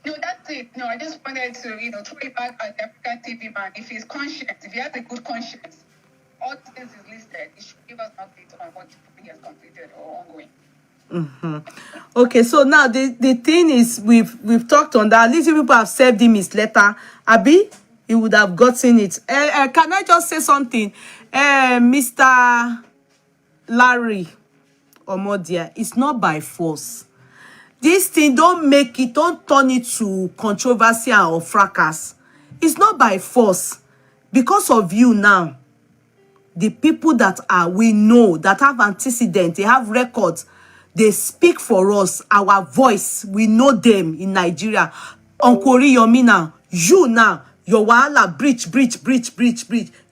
No, that's it. No, I just wanted to, throw it back at the African TV man. If he's conscious, if he has a good conscience, all things is listed. He should give us an update on what he has completed or ongoing. Okay, so now the thing is we've talked on that. At least people have served him his letter. Abi, he would have gotten it. Can I just say something? Mr. Larry Omodia, it's not by force. This thing, don't turn it to controversy or fracas. It's not by force. Because of you now, the people that we know, that have antecedents, they have records, they speak for us, our voice, we know them in Nigeria. Uncle Oriyomi now, you now, your wahala breach.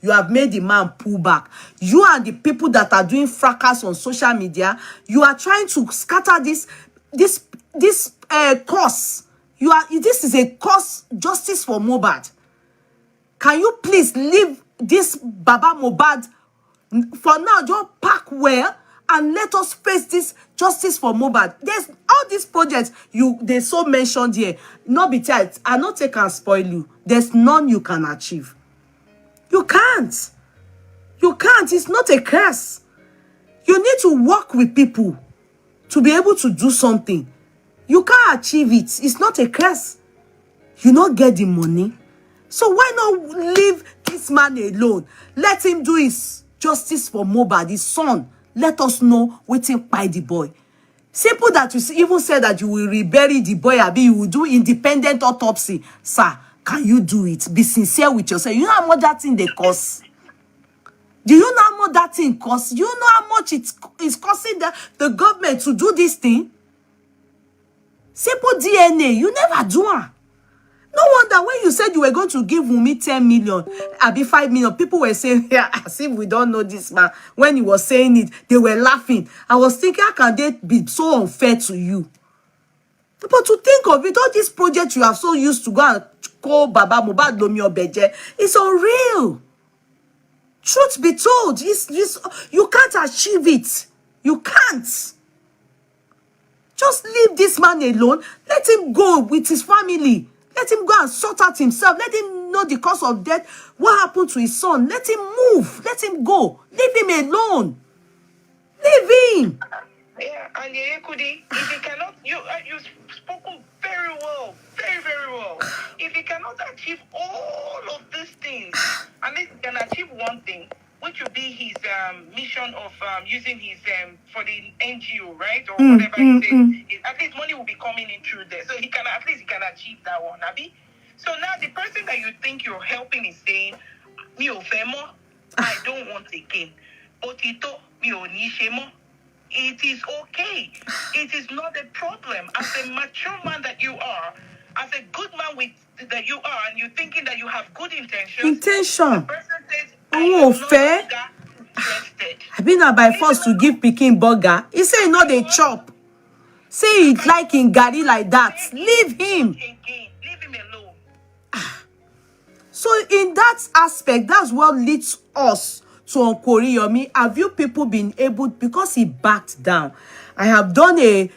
You have made the man pull back. You are the people that are doing fracas on social media. You are trying to scatter this cause. This is a cause, justice for Mohbad. Can you please leave this Baba Mohbad for now? Just pack well and let us face this justice for Mohbad. There's all these projects they so mentioned here. Not be tight. I not take and spoil you. There's none you can achieve. You can't. It's not a curse. You need to work with people to be able to do something. You can't achieve it. It's not a curse. You not get the money. So why not leave this man alone? Let him do his justice for Mohbad, his son. Let us know waiting by the boy. Simple that you even said that you will rebury the boy, Abi, you will do independent autopsy. Sir, can you do it? Be sincere with yourself. You know how much that thing they cost? Do you know how much that thing costs? You know how much it's costing the government to do this thing? Simple DNA, you never do it. No wonder when you said you were going to give Wunmi 10 million, Abi 5 million, people were saying, yeah, as if we don't know this man. When he was saying it, they were laughing. I was thinking, how can they be so unfair to you? But to think of it, all these projects you have so used to go and call Baba Mohbad Lomi Obeje, it's unreal. Truth be told, you can't achieve it. You can't. Just leave this man alone. Let him go with his family. Let him go and sort out himself. Let him know the cause of death. What happened to his son? Let him move. Let him go. Leave him alone. Leave him. Yeah, and Yeye Kudi, if he cannot, you've spoken very well, very, very well. If he cannot achieve all of these things, at least he can achieve one thing, which will be his mission of using his for the NGO, right, or whatever he says. At least money will be coming in through there, so at least he can achieve that one, Abi. So now the person that you think you're helping is saying, "Mi ò fẹ́ mọ́, I don't want again. Otito, mi ò ní ṣe mọ́." It is okay. It is not a problem. As a mature man that you are, as a good man that you are, and you're thinking that you have good intentions. The person says, I am no longer interested. I been by force to give Pikin burger. He say no they chop. Say it like in Gary like that. Leave him. Leave him alone. So in that aspect, that's what leads us to Uncle Oriyomi. Have you people been able, because he backed down? I have done a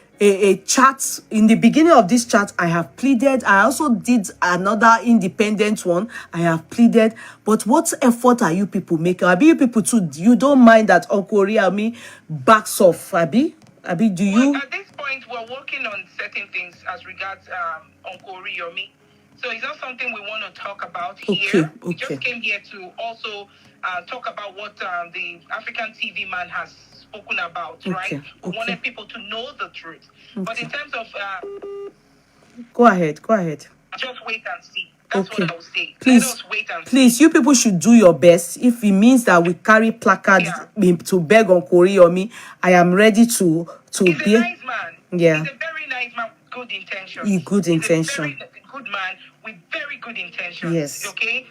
chat. In the beginning of this chat, I have pleaded. I also did another independent one. I have pleaded. But what effort are you people making? Abi, you people too, you don't mind that Uncle Oriyomi backs off, Abi? Abi, do you? Well, at this point, we're working on certain things as regards Uncle Oriyomi. So it's not something we want to talk about here. Okay. We just came here to also talk about what the African TV man has spoken about, right? We wanted people to know the truth. But in terms of... Go ahead. Just wait and see. That's what I will say. Please, Let us wait and please, you people should do your best. If it means that we carry placards to beg Uncle Oriyomi, I am ready to He's be... a nice man. Yeah. He's a very nice man with good intentions. He's a very good man with very good intentions. Yes. Okay?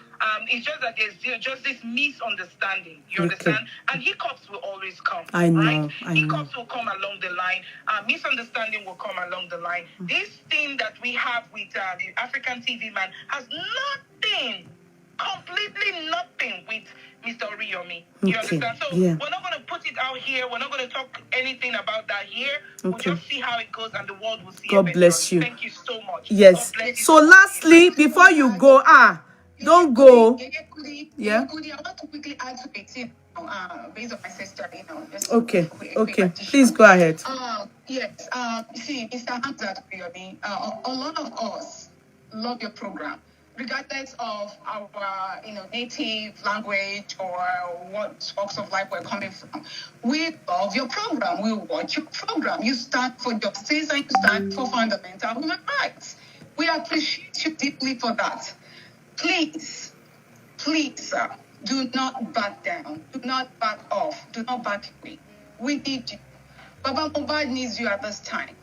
It's just that there's just this misunderstanding. You understand? And hiccups will always come. I know. Right? I know. Hiccups will come along the line. Misunderstanding will come along the line. This thing that we have with the African TV man has completely nothing with Mr. Oriyomi. You understand? So we're not going to put it out here. We're not going to talk anything about that here. We'll just see how it goes, and the world will see. God bless you. Thank you so much. Yes. So lastly, before you go, don't go. Yeah. I want to quickly add to it, based on my sister, Just okay. Quick Please go ahead. Yes. See, Mr. Hamzat, a lot of us love your program, regardless of our, native language or what walks of life we're coming from. We love your program. We watch your program. You stand for justice and you stand for fundamental human rights. We appreciate you deeply for that. Please, sir, do not back down. Do not back off. Do not back away. We need you. Baba Mohbad needs you at this time.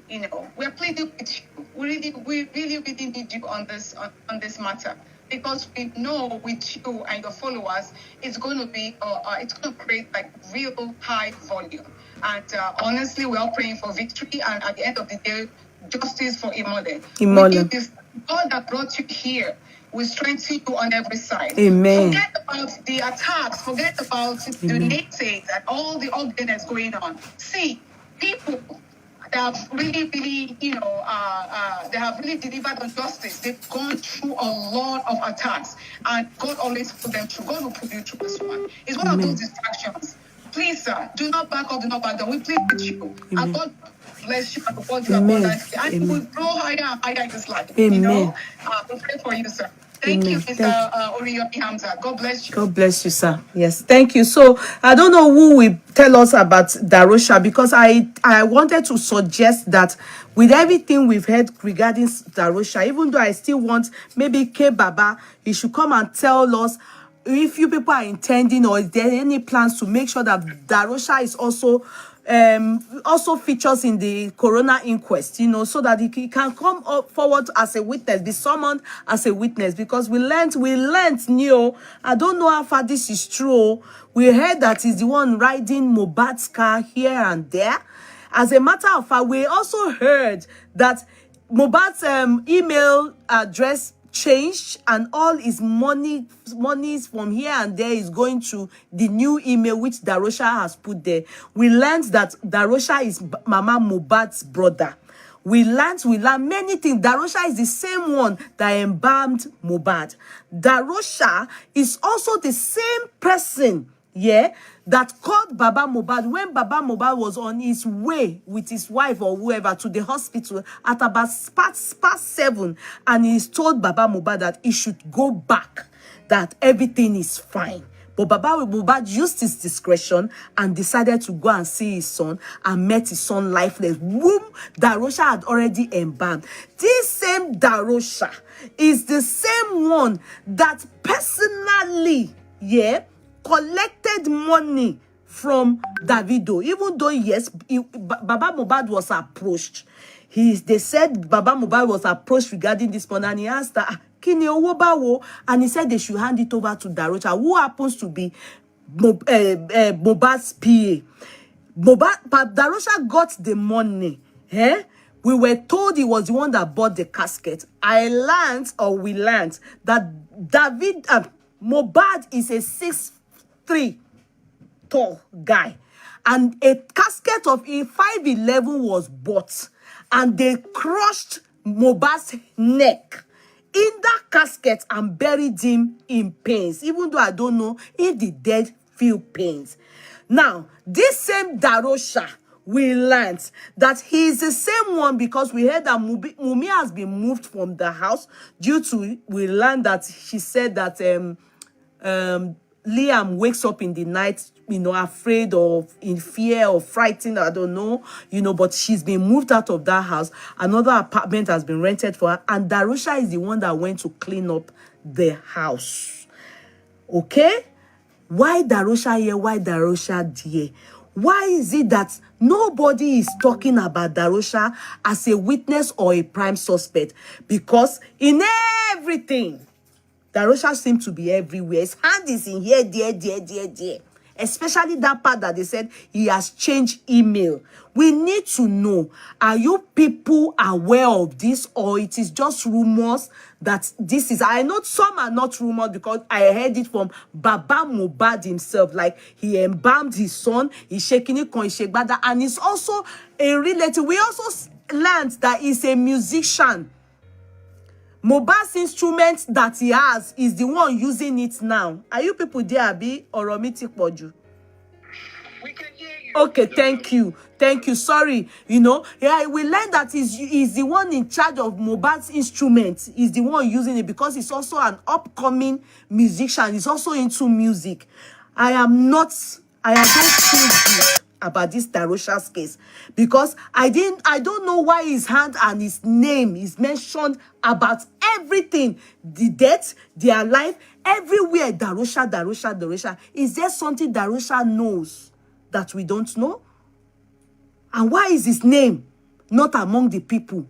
We're pleading with you. We really need you on this matter, because we know with you and your followers, it's going to be it's going to create like real high volume. And honestly, we're all praying for victory. And at the end of the day, justice for Imole. God that brought you here will strengthen you on every side. Amen. Forget about the attacks. Forget about the natives and all the ugliness going on. See, people that have really, they have really delivered on justice. They've gone through a lot of attacks, and God always put them through. God will put you through this one. It's one of those distractions. Please, sir, do not back up, do not back down. We plead with you. And God bless you and the world you abundantly. And you will grow higher and higher in this life. Amen. We pray for you, sir. Thank you, Mr. Oriyomi Hamzat. God bless you. God bless you, sir. Yes, thank you. So I don't know who will tell us about Darosha, because I wanted to suggest that with everything we've heard regarding Darosha, even though I still want maybe K Baba, he should come and tell us if you people are intending, or is there any plans to make sure that Darosha is also features in the corona inquest, so that he can come up forward as a witness, be summoned as a witness, because we learned new. I don't know how far this is true. We heard that he's the one riding Mohbad's car here and there. As a matter of fact, we also heard that Mohbad's email address changed, and all his monies from here and there is going to the new email which Darosha has put there. We learned that Darosha is Mama Mohbad's brother. We learned many things. Darosha is the same one that embalmed Mohbad. Darosha is also the same person yeah, that called Baba Mohbad when Baba Mohbad was on his way with his wife or whoever to the hospital at about past 7, and he's told Baba Mohbad that he should go back, that everything is fine. But Baba Mohbad used his discretion and decided to go and see his son and met his son lifeless, whom Darosha had already embalmed. This same Darosha is the same one that personally, yeah, collected money from Davido. Even though, yes, Baba Mohbad was approached. They said Baba Mohbad was approached regarding this money, and he asked her, Kini Owobawo, and he said they should hand it over to Darosha, who happens to be Mohbad's PA. But Darosha got the money. Eh? We were told he was the one that bought the casket. We learned that Mohbad is a 6'3" tall guy, and a casket of 5'11" was bought, and they crushed Mohbad's neck in that casket and buried him in pains, even though I don't know if the dead feel pains. Now, this same Darosha, we learned that he is the same one, because we heard that Mumi has been moved from the house due to, we learned that she said that Liam wakes up in the night, afraid of, in fear or frightened, I don't know, but she's been moved out of that house. Another apartment has been rented for her, and Darosha is the one that went to clean up the house. Okay? Why Darosha here? Why Darosha there? Why is it that nobody is talking about Darosha as a witness or a prime suspect? Because in everything, Darosha seems to be everywhere. His hand is in here, there. Especially that part that they said he has changed email. We need to know, are you people aware of this, or it is just rumors that this is... I know some are not rumors, because I heard it from Baba Mohbad himself. Like, he embalmed his son, he's shaking it, and he's also a relative. We also learned that he's a musician. Mohbad's instrument that he has is the one using it now. Are you people there, Abi? Or We can hear you. Okay, thank you. Sorry, yeah, we learned that he's the one in charge of Mohbad's instrument. He's the one using it, because he's also an upcoming musician. He's also into music. I don't feel good about this Darosha's case, because I don't know why his hand and his name is mentioned about everything, the death, their life, everywhere. Darosha. Is there something Darosha knows that we don't know? And why is his name not among the people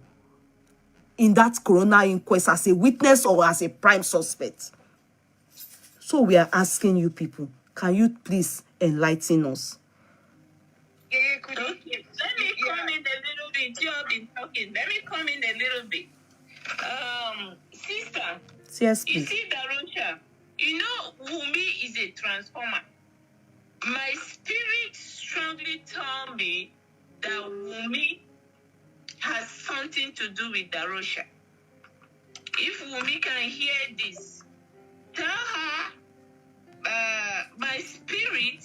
in that coroner inquest as a witness or as a prime suspect? So we are asking you people, can you please enlighten us? Okay, let me come in a little bit. You have been talking. Let me come in a little bit. Sister. Yes, You please. see, Darosha, Wumi is a transformer. My spirit strongly told me that Wumi has something to do with Darosha. If Wumi can hear this, tell her my spirit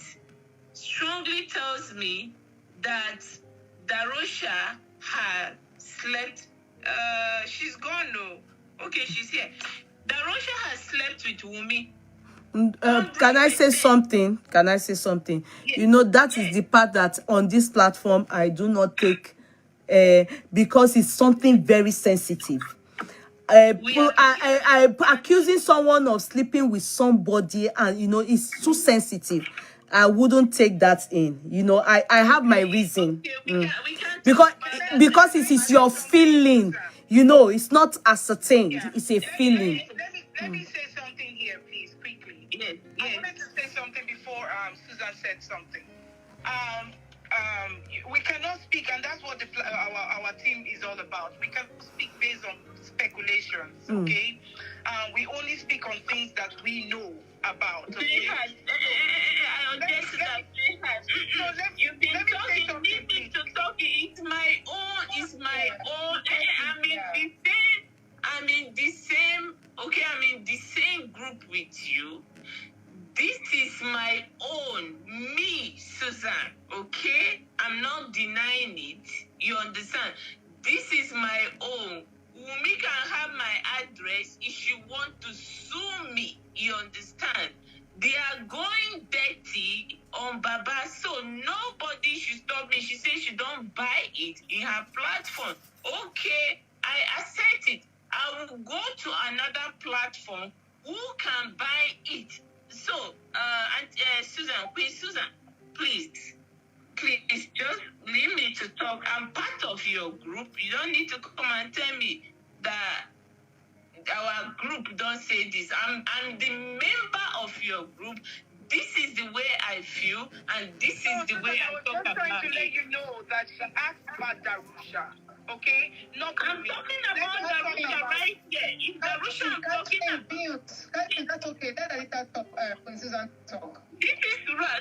strongly tells me that Darosha had slept. She's gone, no. Okay, she's here. Darosha has slept with Wumi. Can I say something? Yes. That is the part that on this platform I do not take, because it's something very sensitive. Accusing someone of sleeping with somebody, and it's too sensitive. I wouldn't take that in. I have my reason. We can Because it is your feeling. It's not ascertained. Yeah. It's a feeling. Let me say something here, please, quickly. Yes. I wanted to say something before Susan said something. We cannot speak, and that's what our team is all about. We cannot speak based on speculations, okay? We only speak on things that we know about. Okay? You've been talking, leave me to talk. It's my own. I'm in the same group with you. This is my own. she want to sue me. You understand? They are going dirty on Baba, so nobody should stop me. She says she don't buy it in her platform. Okay, I accept it. I will go to another platform who can buy it. So, Queen Susan, please, just leave me to talk. I'm part of your group. You don't need to come and tell me that our group don't say this. I'm the member of your group. This is the way I feel, and this is the way I talk about it. I'm just trying to let you know that she asked about Darusha, okay? I'm talking about Darusha right here. If Darusha I'm talking about... That's okay. Let Anita talk, Queen Susan talk. This is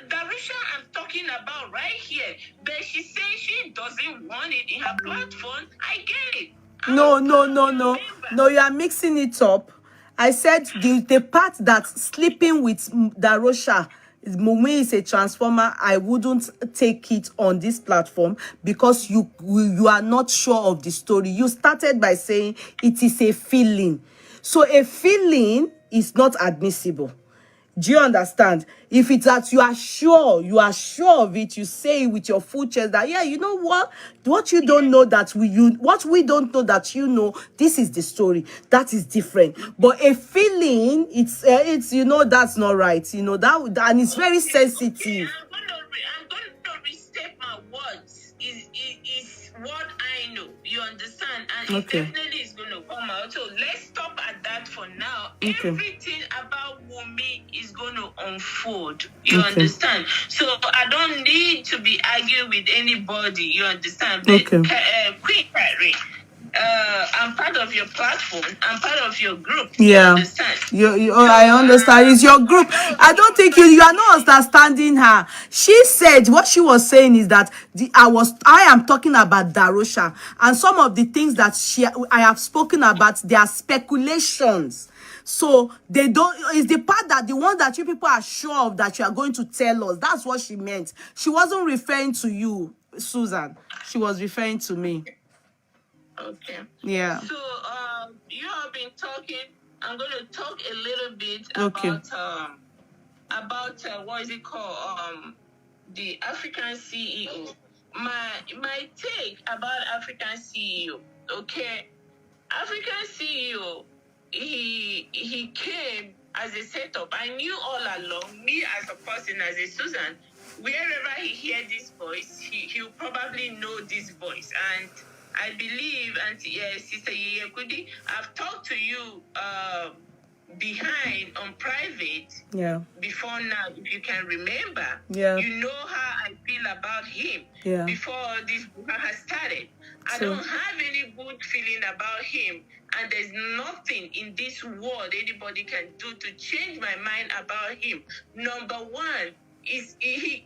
Darusha I'm talking about right here. But she says she doesn't want it in her platform. I get it. No, you are mixing it up. I said the part that sleeping with Darosha, Mumi is a transformer. I wouldn't take it on this platform because you are not sure of the story. You started by saying it is a feeling. So a feeling is not admissible. Do you understand? If it's that you are sure of it, you say it with your full chest that, yeah, you know what you don't know that what we don't know that you know, this is the story. That is different. But a feeling, it's that's not right. And it's very sensitive. Okay, I'm going to restate my words. Is what I know. You understand? And it definitely is going to come out. So let's stop at that for now. Okay. Everything about Wunmi is going to unfold. You understand? So I don't need to be arguing with anybody. You understand? But, Queen Carrie, I'm part of your platform. I'm part of your group. Yeah. You understand? I understand. It's your group. I don't think you are not understanding her. She said what she was saying is that I am talking about Darosha, and some of the things that I have spoken about, they are speculations. So they don't, it's the part that the one that you people are sure of that you are going to tell us. That's what she meant. She wasn't referring to you, Susan. She was referring to me. Okay. Yeah. So you have been talking. I'm going to talk a little bit about what is it called? The African CEO. My take about African CEO. Okay, African CEO. He came as a setup. I knew all along. Me as a person, as a Susan, wherever he hears this voice, he'll probably know this voice. And I believe, and Sister Yekudi, I've talked to you behind on private before now, if you can remember. You know how I feel about him before this has started. I don't have any good feeling about him, and there's nothing in this world anybody can do to change my mind about him. Number one is he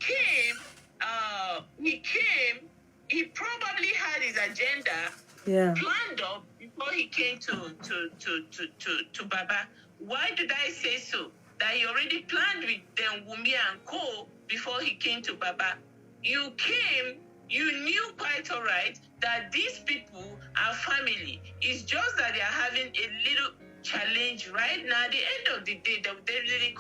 probably had his agenda planned up before he came to Baba. Why did I say so? That he already planned with them, Wunmi and Co. before he came to Baba. You knew quite all right that these people are family. It's just that they are having a little challenge right now. At the end of the day, they will definitely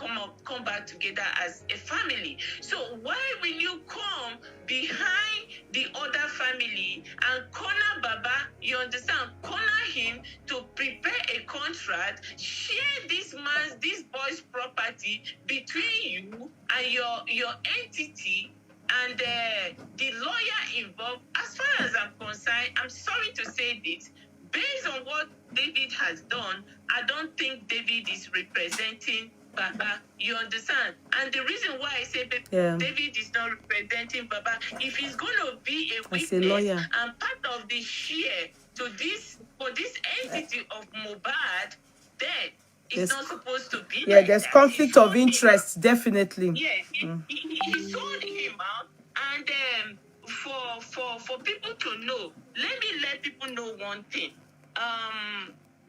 come back together as a family. So why will you come behind the other family and corner Baba? You understand? Corner him to prepare a contract, share this boy's property between you and your entity. And the lawyer involved, as far as I'm concerned, I'm sorry to say this, based on what David has done, I don't think David is representing Baba. You understand? And the reason why I say David is not representing Baba, if he's going to be a witness and part of the share for this entity of Mohbad, then it's not supposed to be. Yeah, there's conflict of interest, definitely. Yes, he sold him out, and for people to know, let people know one thing.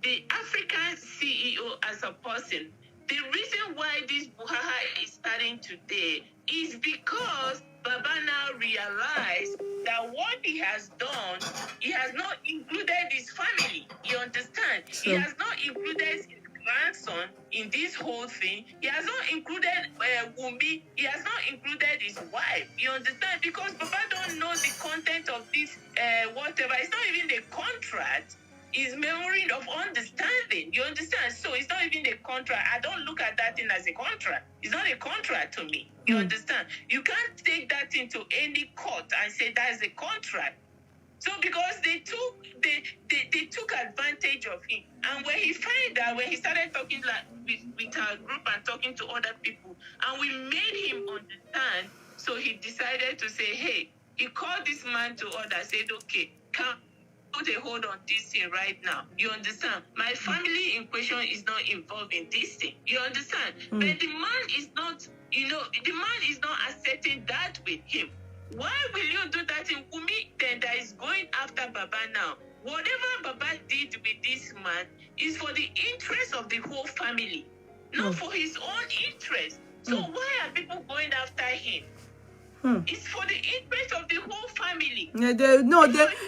The African CEO as a person, the reason why this Buhaha is starting today is because Baba now realized that what he has done, he has not included his family. You understand? He has not included his in this whole thing. He has not included Wunmi. He has not included his wife. You understand? Because Baba don't know the content of this whatever. It's not even the contract. It's memory of understanding. You understand? So it's not even a contract. I don't look at that thing as a contract. It's not a contract to me. You understand? You can't take that into any court and say that's a contract. So because they took advantage of him, and when he found out, when he started talking like with our group and talking to other people, and we made him understand, so he decided to say, hey, he called this man to order, said, okay, come put a hold on this thing right now. You understand? My family in question is not involved in this thing. You understand? But the man is not, the man is not accepting that with him. Why will you do that in Wunmi then that is going after Baba now? Whatever Baba did with this man is for the interest of the whole family, not for his own interest. So why are people going after him? It's for the interest of the whole family. Yeah,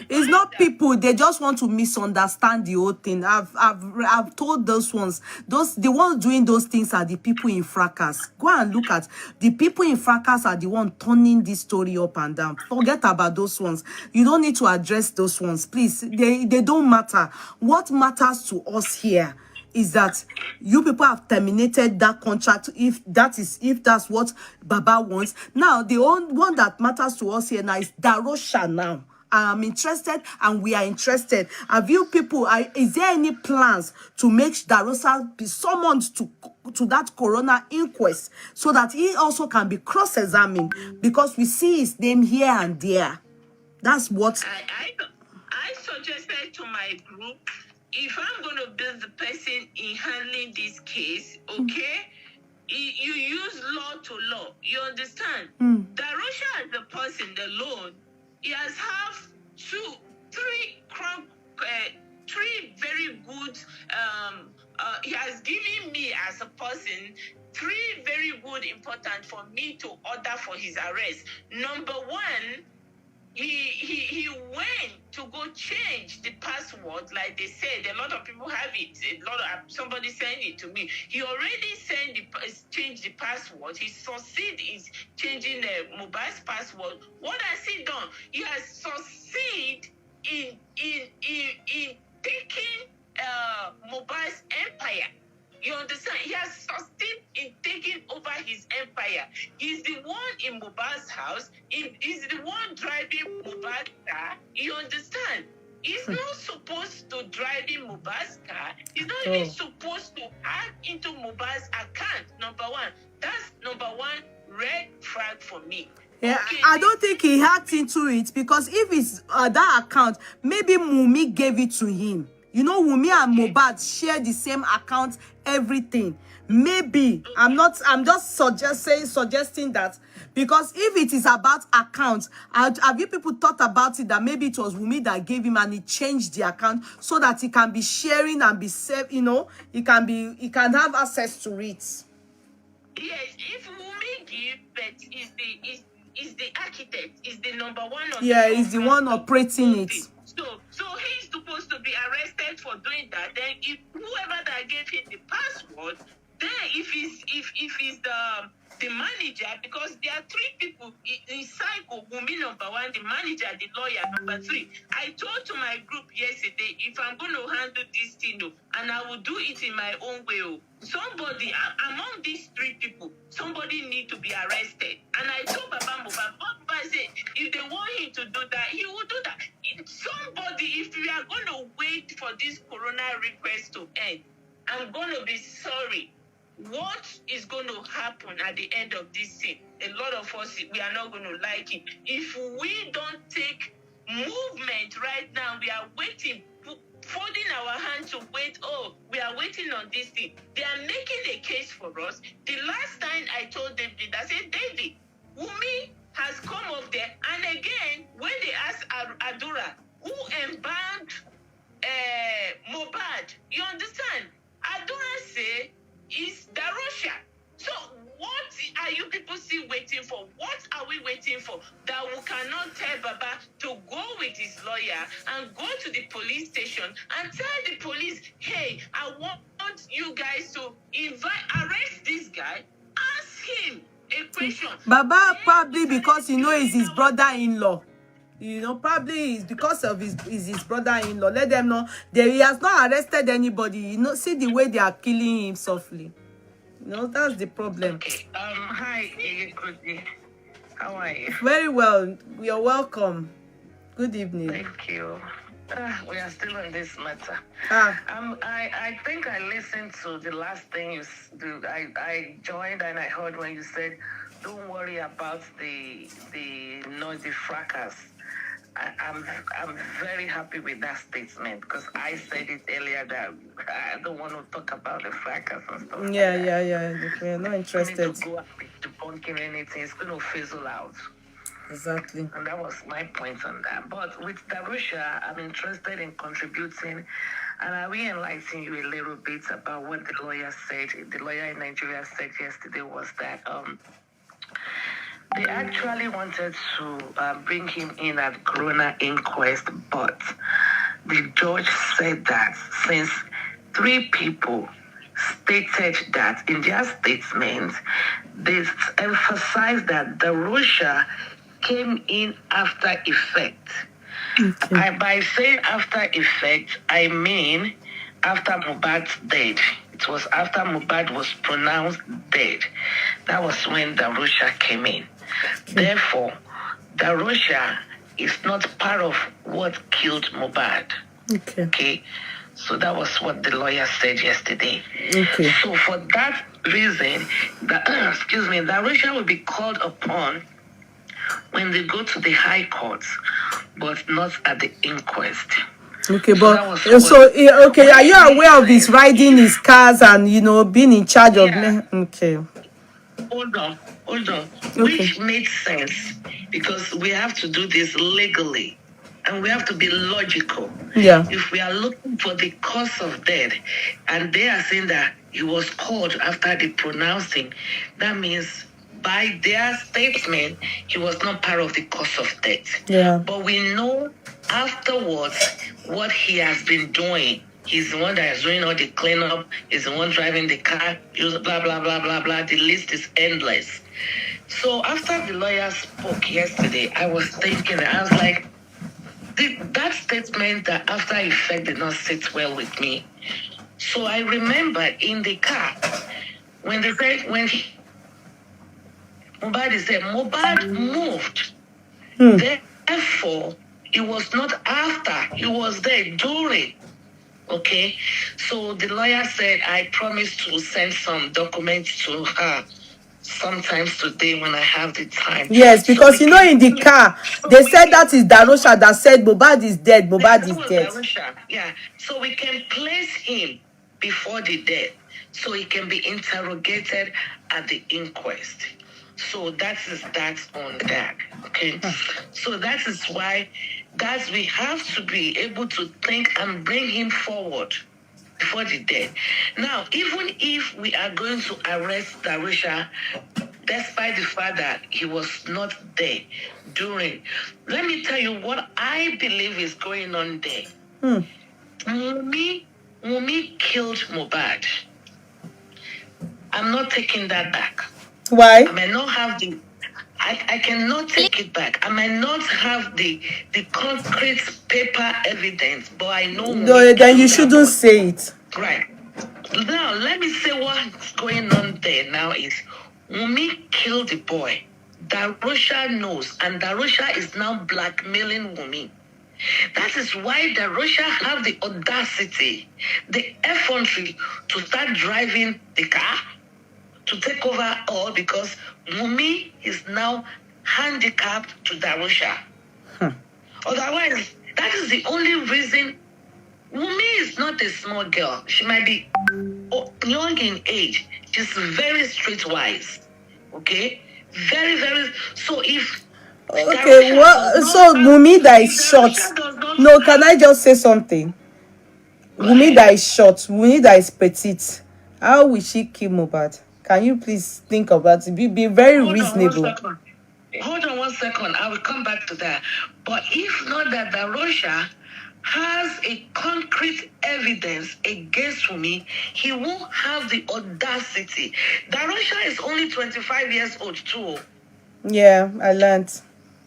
it's not people. They just want to misunderstand the whole thing. I've told those ones. The ones doing those things are the people in fracas. Go and look at the people in fracas are the one turning this story up and down. Forget about those ones. You don't need to address those ones, please. They don't matter. What matters to us here is that you people have terminated that contract if that's what Baba wants. Now, the only one that matters to us here now is Darosha now. I'm interested and we are interested. Have you people, is there any plans to make Darosha be summoned to that corona inquest so that he also can be cross-examined? Because we see his name here and there. That's what... I suggested to my group, if I'm going to be the person in handling this case, okay, you use law to law. You understand? Darosha as a person alone, he has three very good, he has given me as a person 3 very good important for me to order for his arrest. Number one, he went to go change the password, like they said. A lot of people have it. Somebody sent it to me. He already changed the password. He succeeded in changing Mohbad's password. What has he done? He has succeeded in taking Mohbad's empire. You understand? He has succeeded in taking over his empire. He's the one in Mohbad's house. He's the one driving Mohbad's car. You understand? He's not supposed to drive in Mohbad's car. He's not even supposed to hack into Mohbad's account. Number one. That's number one red flag for me. Yeah, Okay. I don't think he hacked into it, because if it's that account, maybe Wunmi gave it to him. You know, Wunmi and Mohbad share the same account, everything. Maybe I'm just suggesting that, because if it is about accounts, have you people thought about it that maybe it was Wunmi that gave him and he changed the account so that he can be sharing and be safe, he can have access to it. Yes, if Wunmi give, but is the architect, is the number one. He's the one operating it. So he's supposed to be arrested for doing that. Then if whoever that gave him the password, then if he's the manager, because there are 3 people in cycle, Wunmi number 1, the manager, the lawyer number 3. I told to my group yesterday, if I'm going to handle this thing, and I will do it in my own way, somebody among these 3 people, somebody need to be arrested. And I told Baba Mohbad, Baba said, if they want him to do that, he will do that. Somebody, if we are going to wait for this corona request to end, I'm going to be sorry. What is going to happen at the end of this thing? A lot of us, we are not going to like it. If we don't take movement right now, we are waiting, folding our hands to wait. Oh, we are waiting on this thing. They are making a case for us. The last time I told David, I said, David, Wunmi has come up there. And again, when they asked Adura, who embalmed Mohbad, you understand? Adura say, is Darosha. So what are you people still waiting for? What are we waiting for? That we cannot tell Baba to go with his lawyer and go to the police station and tell the police, hey, I want you guys to arrest this guy. Ask him a question. Baba probably because it's his brother-in-law. Probably it's because of his brother-in-law. Let them know that he has not arrested anybody. See the way they are killing him softly. That's the problem. Okay. Hi, Ege. How are you? Very well. You're welcome. Good evening. Thank you. We are still on this matter. I think I listened to the last thing you do. I joined and I heard when you said, "Don't worry about the noisy fracas." I'm very happy with that statement because I said it earlier that I don't want to talk about the fracas and stuff. Yeah. We're not interested. I need to go debunking anything. It's going to fizzle out. Exactly. And that was my point on that. But with Darusha, I'm interested in contributing, and I will enlighten you a little bit about what the lawyer said. The lawyer in Nigeria said yesterday was that they actually wanted to bring him in at Corona inquest, but the judge said that since 3 people stated that in their statement, they emphasized that Darusha came in after effect. Okay. By saying after effect, I mean after Mohbad's dead. It was after Mohbad was pronounced dead. That was when Darusha came in. Okay. Therefore, Darusha is not part of what killed Mohbad. Okay. So that was what the lawyer said yesterday. Okay. So for that reason, Darusha will be called upon when they go to the high court, but not at the inquest. Okay, but are you aware of his riding his cars and being in charge of me? Okay. Hold on. Okay. Which makes sense because we have to do this legally and we have to be logical. Yeah. If we are looking for the cause of death and they are saying that he was called after the pronouncing, that means by their statement, he was not part of the cause of death. Yeah. But we know afterwards what he has been doing. He's the one that is doing all the cleanup. He's the one driving the car. Blah, blah, blah, blah, blah. The list is endless. So after the lawyer spoke yesterday, I was thinking, I was like, that statement that after effect did not sit well with me. So I remember in the car, when they said, Mohbad said, Mohbad moved. Therefore, it was not after, he was there during. Okay? So the lawyer said, I promised to send some documents to her sometimes today when I have the time. Yes, because in the car, they said that is Darusha that said Mohbad is dead. Mohbad is dead. Darusha. Yeah. So we can place him before the death so he can be interrogated at the inquest. So that is that on that. Okay. So that is why we have to be able to think and bring him forward before the death. Now, even if we are going to arrest Darusha, despite the fact that he was not there during, let me tell you what I believe is going on there. Wunmi killed Mohbad. I'm not taking that back. Why? I may not have I cannot take it back. I might not have the concrete paper evidence, but I know. No, then you shouldn't say it. Right. Now, let me say what's going on there now is Wunmi killed the boy. Darusha knows, and Darusha is now blackmailing Wunmi. That is why Darusha have the audacity, the effrontery to start driving the car, to take over all because Wunmi is now handicapped to Darusha. Otherwise, that is the only reason. Wunmi is not a small girl. She might be young in age. She's very streetwise. Okay? Very, very. So if. Okay, so Wunmi that is short. No, can I just say something? Wunmi that is short. Wunmi that is petite. How will she kill Mohbad? Can you please think about it? Be very reasonable. Hold on one second. I will come back to that. But if not that Darusha has a concrete evidence against Wunmi, he won't have the audacity. Darosha is only 25 years old too. Yeah, I learned.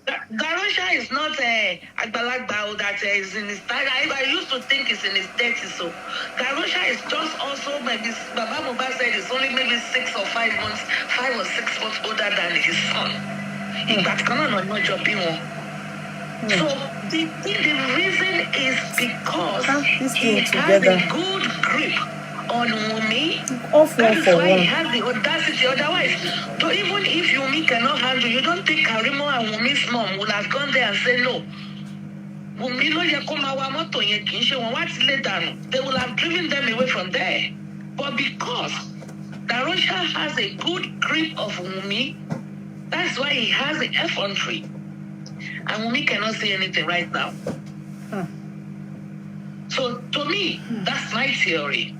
Darosha is not a Agbalagba that is in his 30s. I used to think it's in his 30s. So Darosha is just also maybe Baba Mohbad said it's only maybe 5 or 6 months older than his son. So the reason is because he has a good grip on Wunmi. That is why he has the audacity. Otherwise, so even if Wunmi cannot handle, you don't think Karimo and Wunmi's mom would have gone there and said no. Wunmi lo ye ko ma wa moto yen kin se won wa ti le danu. They will have driven them away from there. But because Darosha has a good grip of Wunmi, that's why he has the effrontery. And Wunmi cannot say anything right now. So to me, that's my theory.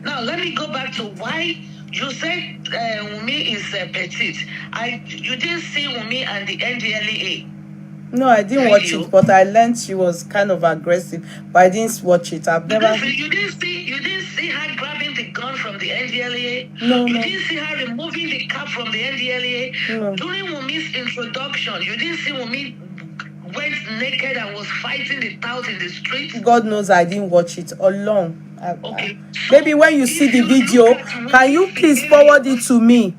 Now let me go back to why you said Wunmi is petite. You didn't see Wunmi and the NDLEA. No, I didn't watch it, but I learned she was kind of aggressive. But I didn't watch it. I've never. You didn't see her grabbing the gun from the NDLEA. No, you didn't see her removing the cap from the NDLEA. No. During Wunmi's introduction, you didn't see Wunmi went naked and was fighting the tout in the street. God knows I didn't watch it alone. Okay. Maybe when you see the video, can you please forward it to me?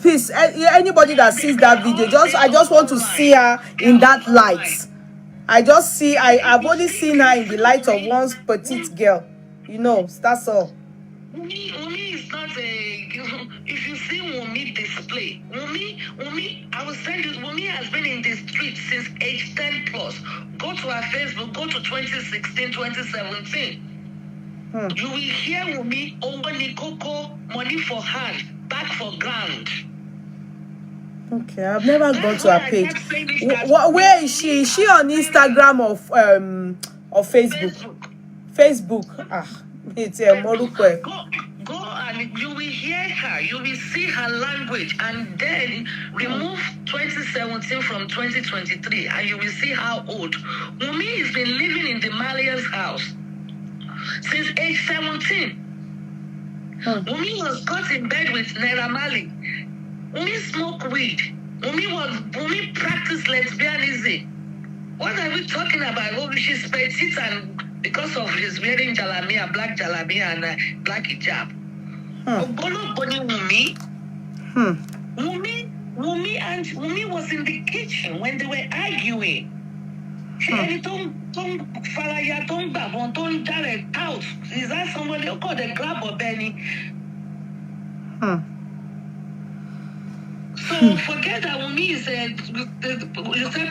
Please, anybody that sees that video, I just want to see her in that light. I've only seen her in the light of one petite girl. You know, that's all. Wunmi is not a. If you see Wunmi display, Wunmi, I will send you. Wunmi has been in the street since age 10 plus. Go to her Facebook. Go to 2016, 2017. You will hear Wunmi over Nikoko, money for hand, back for ground. Okay, I've never gone to her page. Where is she? Is she on Instagram or Facebook? Facebook. It's Morupe. Go and you will hear her. You will see her language, and then remove 2017 from 2023, and you will see how old. Wunmi has been living in the Malian's house since age 17. Wunmi was caught in bed with Naira Marley. Wunmi smoked weed. Wunmi practiced lesbianism. What are we talking about? Oh, she's petite and because of his wearing jalabia, black jalabia and black hijab. Wunmi was in the kitchen when they were arguing. Is that somebody who called a grab or Benny? So forget that Wunmi you said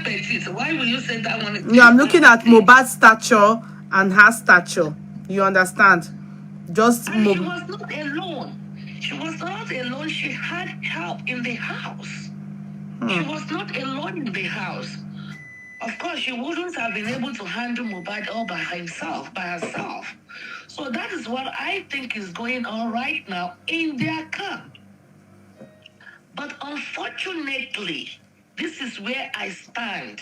petite. Why will you say that one? No, I'm looking at Mohbad's stature and her stature. You understand? She was not alone. She was not alone. She had help in the house. She was not alone in the house. Of course, she wouldn't have been able to handle Mohbad all by herself. So that is what I think is going on right now in their camp. But unfortunately, this is where I stand.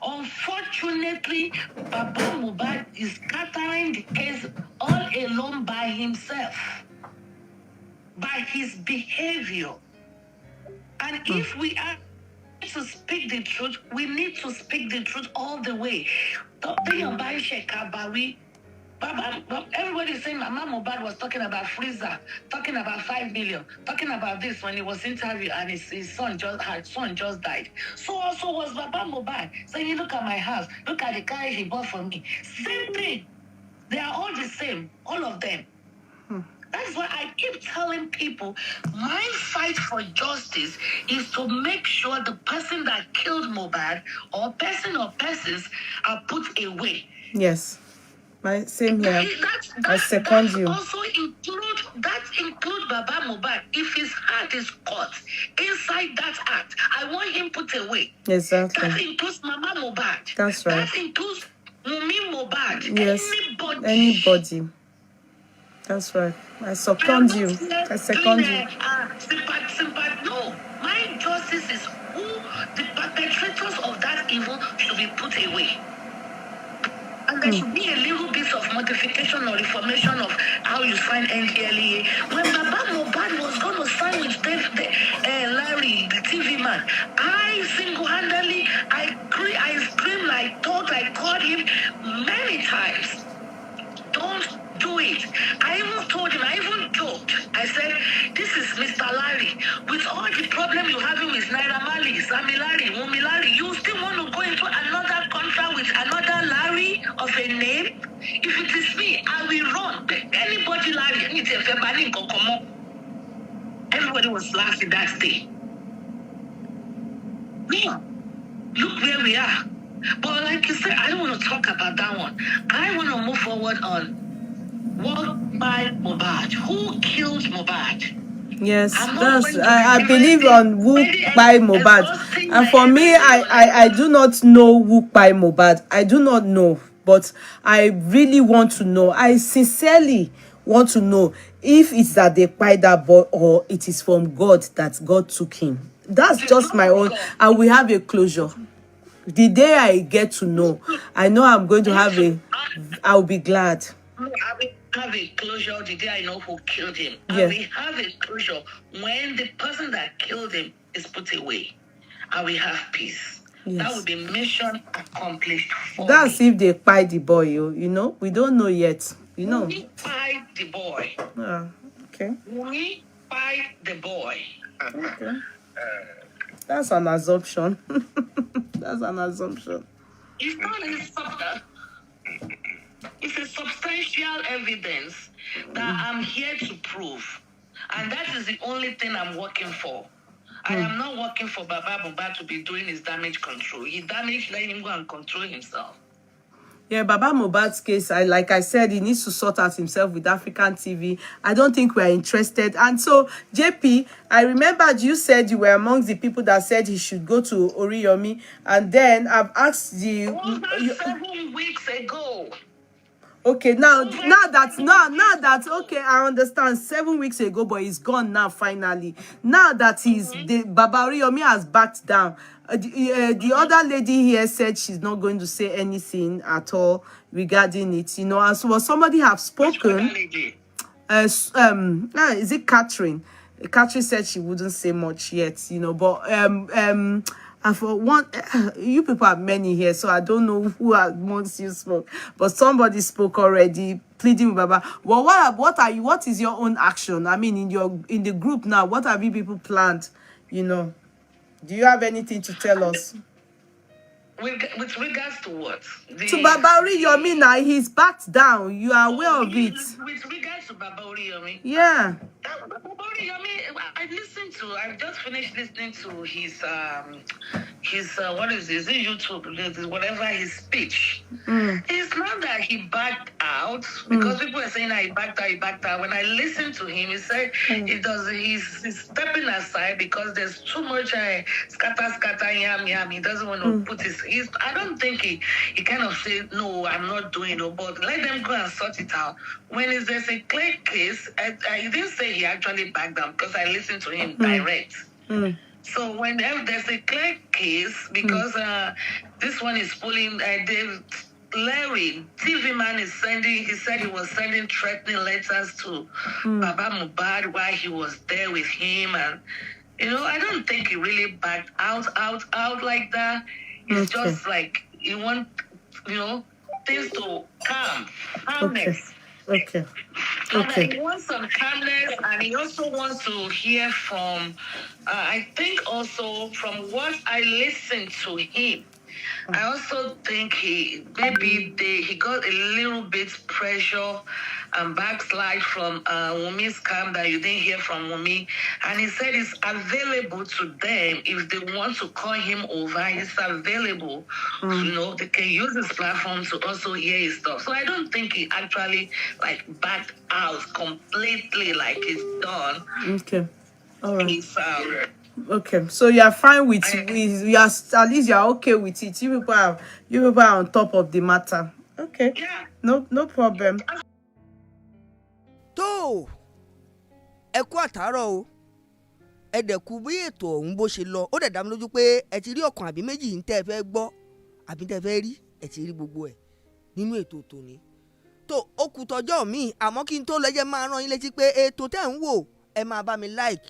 Unfortunately, Baba Mohbad is scattering the case all alone by himself, by his behavior. And if we are to speak the truth, we need to speak the truth all the way. Everybody is saying Mama Mohbad was talking about freezer, talking about 5 million, talking about this when he was interviewed and his son just died. So also was Baba Mohbad saying, look at my house, look at the car he bought for me. Same thing. They are all the same, all of them. That's why I keep telling people, my fight for justice is to make sure the person that killed Mohbad or persons are put away. Yes. Same here. I second you. That include Baba Mohbad. If his heart is caught inside that act, I want him put away. Exactly. That includes Mama Mohbad. That's right. That includes Wunmi Mohbad. Yes. Anybody. That's right. I second you. I second you. No, my justice is who the perpetrators of that evil should be put away. And there should be a little bit of modification or reformation of how you sign NDLEA. When Baba Mohbad was going to sign with Larry, the TV man, I single-handedly, I screamed, I thought, I called him many times. Don't do it. I even told him, I even joked. I said, this is Mr. Larry. With all the problem you having with Naira Marley, Sami Larry, Wumi Larry, you still want to go into another contract with another Larry of a name? If it is me, I will run. Anybody Larry, everybody was laughing that day. No. Look where we are. But like you said, I don't want to talk about that one. I want to move forward on what by Mohbad. Who killed Mohbad? Yes, that's I believe on who by Mohbad. And for me, I do not know who by Mohbad. I do not know, but I really want to know. I sincerely want to know if it's that they buy that boy or it is from God that God took him. That's just my own, and we have a closure. The day I get to know, I know I'm going to have I'll be glad. I will have a closure the day I know who killed him. Yeah. I will have a closure when the person that killed him is put away. I will have peace. Yes. That will be mission accomplished for That's me. if they buy the boy, you know. We don't know yet, you know. We fight the boy. Okay. We fight the boy. Okay. That's an assumption. That's an assumption. It's not it's a substantial evidence that I'm here to prove. And that is the only thing I'm working for. I am not working for Baba Mohbad to be doing his damage control. He damaged, let him go and control himself. Yeah, Baba Mohbad's case, like I said, he needs to sort out himself with African TV. I don't think we're interested. And so, JP, I remembered you said you were amongst the people that said he should go to Oriyomi. And then I've asked the... Was that 7 weeks ago? Okay, now that, okay, I understand 7 weeks ago, but he's gone now, finally. Now that Baba Oriyomi has backed down. The other lady here said she's not going to say anything at all regarding it, you know. As well, somebody have spoken. Is it Catherine? Catherine said she wouldn't say much yet, you know. But and for one, you people have many here, so I don't know who amongst you spoke. But somebody spoke already, pleading with Baba. Well, what is your own action? I mean, in the group now, what have you people planned? You know. Do you have anything to tell us? With regards to what? To Baba Oriyomi now, he's backed down. You are aware of it. With regards to Baba Oriyomi? Yeah. Baba Oriyomi, I've just finished listening to his what is this? YouTube, whatever, his speech. It's not that he backed out, because people are saying that he backed out. When I listened to him, he said he's stepping aside because there's too much scatter, yam. He doesn't want to put I don't think he kind of said, no, I'm not doing it, but let them go and sort it out. When there's a clear case, I didn't say he actually backed down because I listened to him direct. So when there's a clear case, because this one is pulling, Larry, TV man is he said he was sending threatening letters to Baba Mohbad while he was there with him. And, you know, I don't think he really backed out like that. It's just like you want, you know, things to calmness. Okay. And he wants some calmness, and he also wants to hear from, I think also from what I listened to him, I also think he got a little bit pressure and backslide from Wumi's camp that you didn't hear from Wumi. And he said it's available to them if they want to call him over. It's available. You know, they can use his platform to also hear his stuff. So I don't think he actually backed out completely like he's done. Okay. All right. He's, okay, so you are fine with at least you are okay with it. You people are on top of the matter. Okay. Yeah. No problem. tó ẹ kú àtàárọ̀ o ẹ dẹ̀kú bí ètò ọ̀hún bó ṣe lọ ó dẹ̀ dá mi lójú pé ẹ ti rí ọ̀kan àbí méjì ń tẹ́ ẹ fẹ́ gbọ́ àbí tẹ́ ẹ fẹ́ rí ẹ ti rí gbogbo ẹ̀ nínú ètò tòní. tó ó kù tọjọ́ mi àmọ́ kí n tó lọ jẹ́ máa rán yín létí pé ètò tẹ́ ń wò ẹ máa bá mi like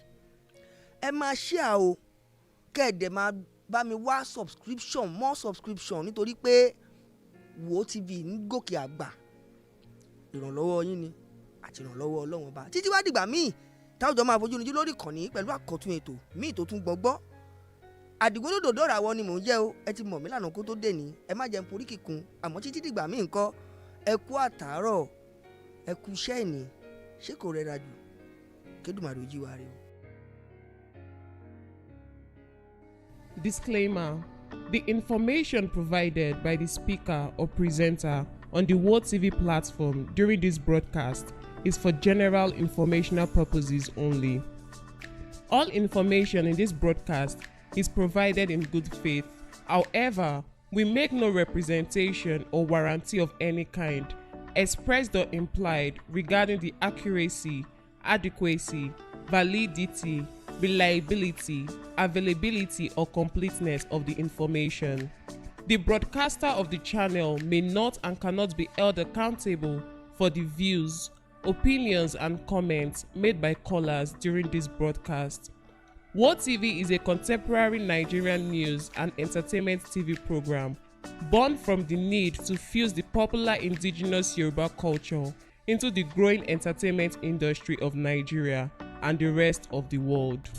ẹ máa share o kẹ́ẹ̀dẹ̀ máa bá mi wá more subscription nítorí pé Wo TV ń gòkè àgbà ìrànlọ́wọ́ yín ni àti ìrànlọ́wọ́ Ọlọ́run Ọba títí wá dìgbà míì táwùjọ máa fojú níjú lórí ìkànnì pẹ̀lú àkọ́tún ètò míì tó tún gbọ́ngbọ́ àdìgbòdòdò dọ́ràwọ́ ni mò ń jẹ́ o ẹ ti mọ̀ mí lànà kó tó dé ní ẹ má jẹun porí kíkun àmọ́ títí dìgbà míì ńkọ́ ẹ kú àtàárọ̀ ẹ kú iṣẹ́ ìní ṣé kò rẹra jù kédùmarè ojú wa rẹ o. Disclaimer: the information provided by the speaker or presenter on the World TV platform during this broadcast is for general informational purposes only. All information in this broadcast is provided in good faith. However, we make no representation or warranty of any kind, expressed or implied, regarding the accuracy, adequacy, validity, reliability, availability, or completeness of the information. The broadcaster of the channel may not and cannot be held accountable for the views, opinions, and comments made by callers during this broadcast. World TV is a contemporary Nigerian news and entertainment TV program born from the need to fuse the popular indigenous Yoruba culture into the growing entertainment industry of Nigeria and the rest of the world.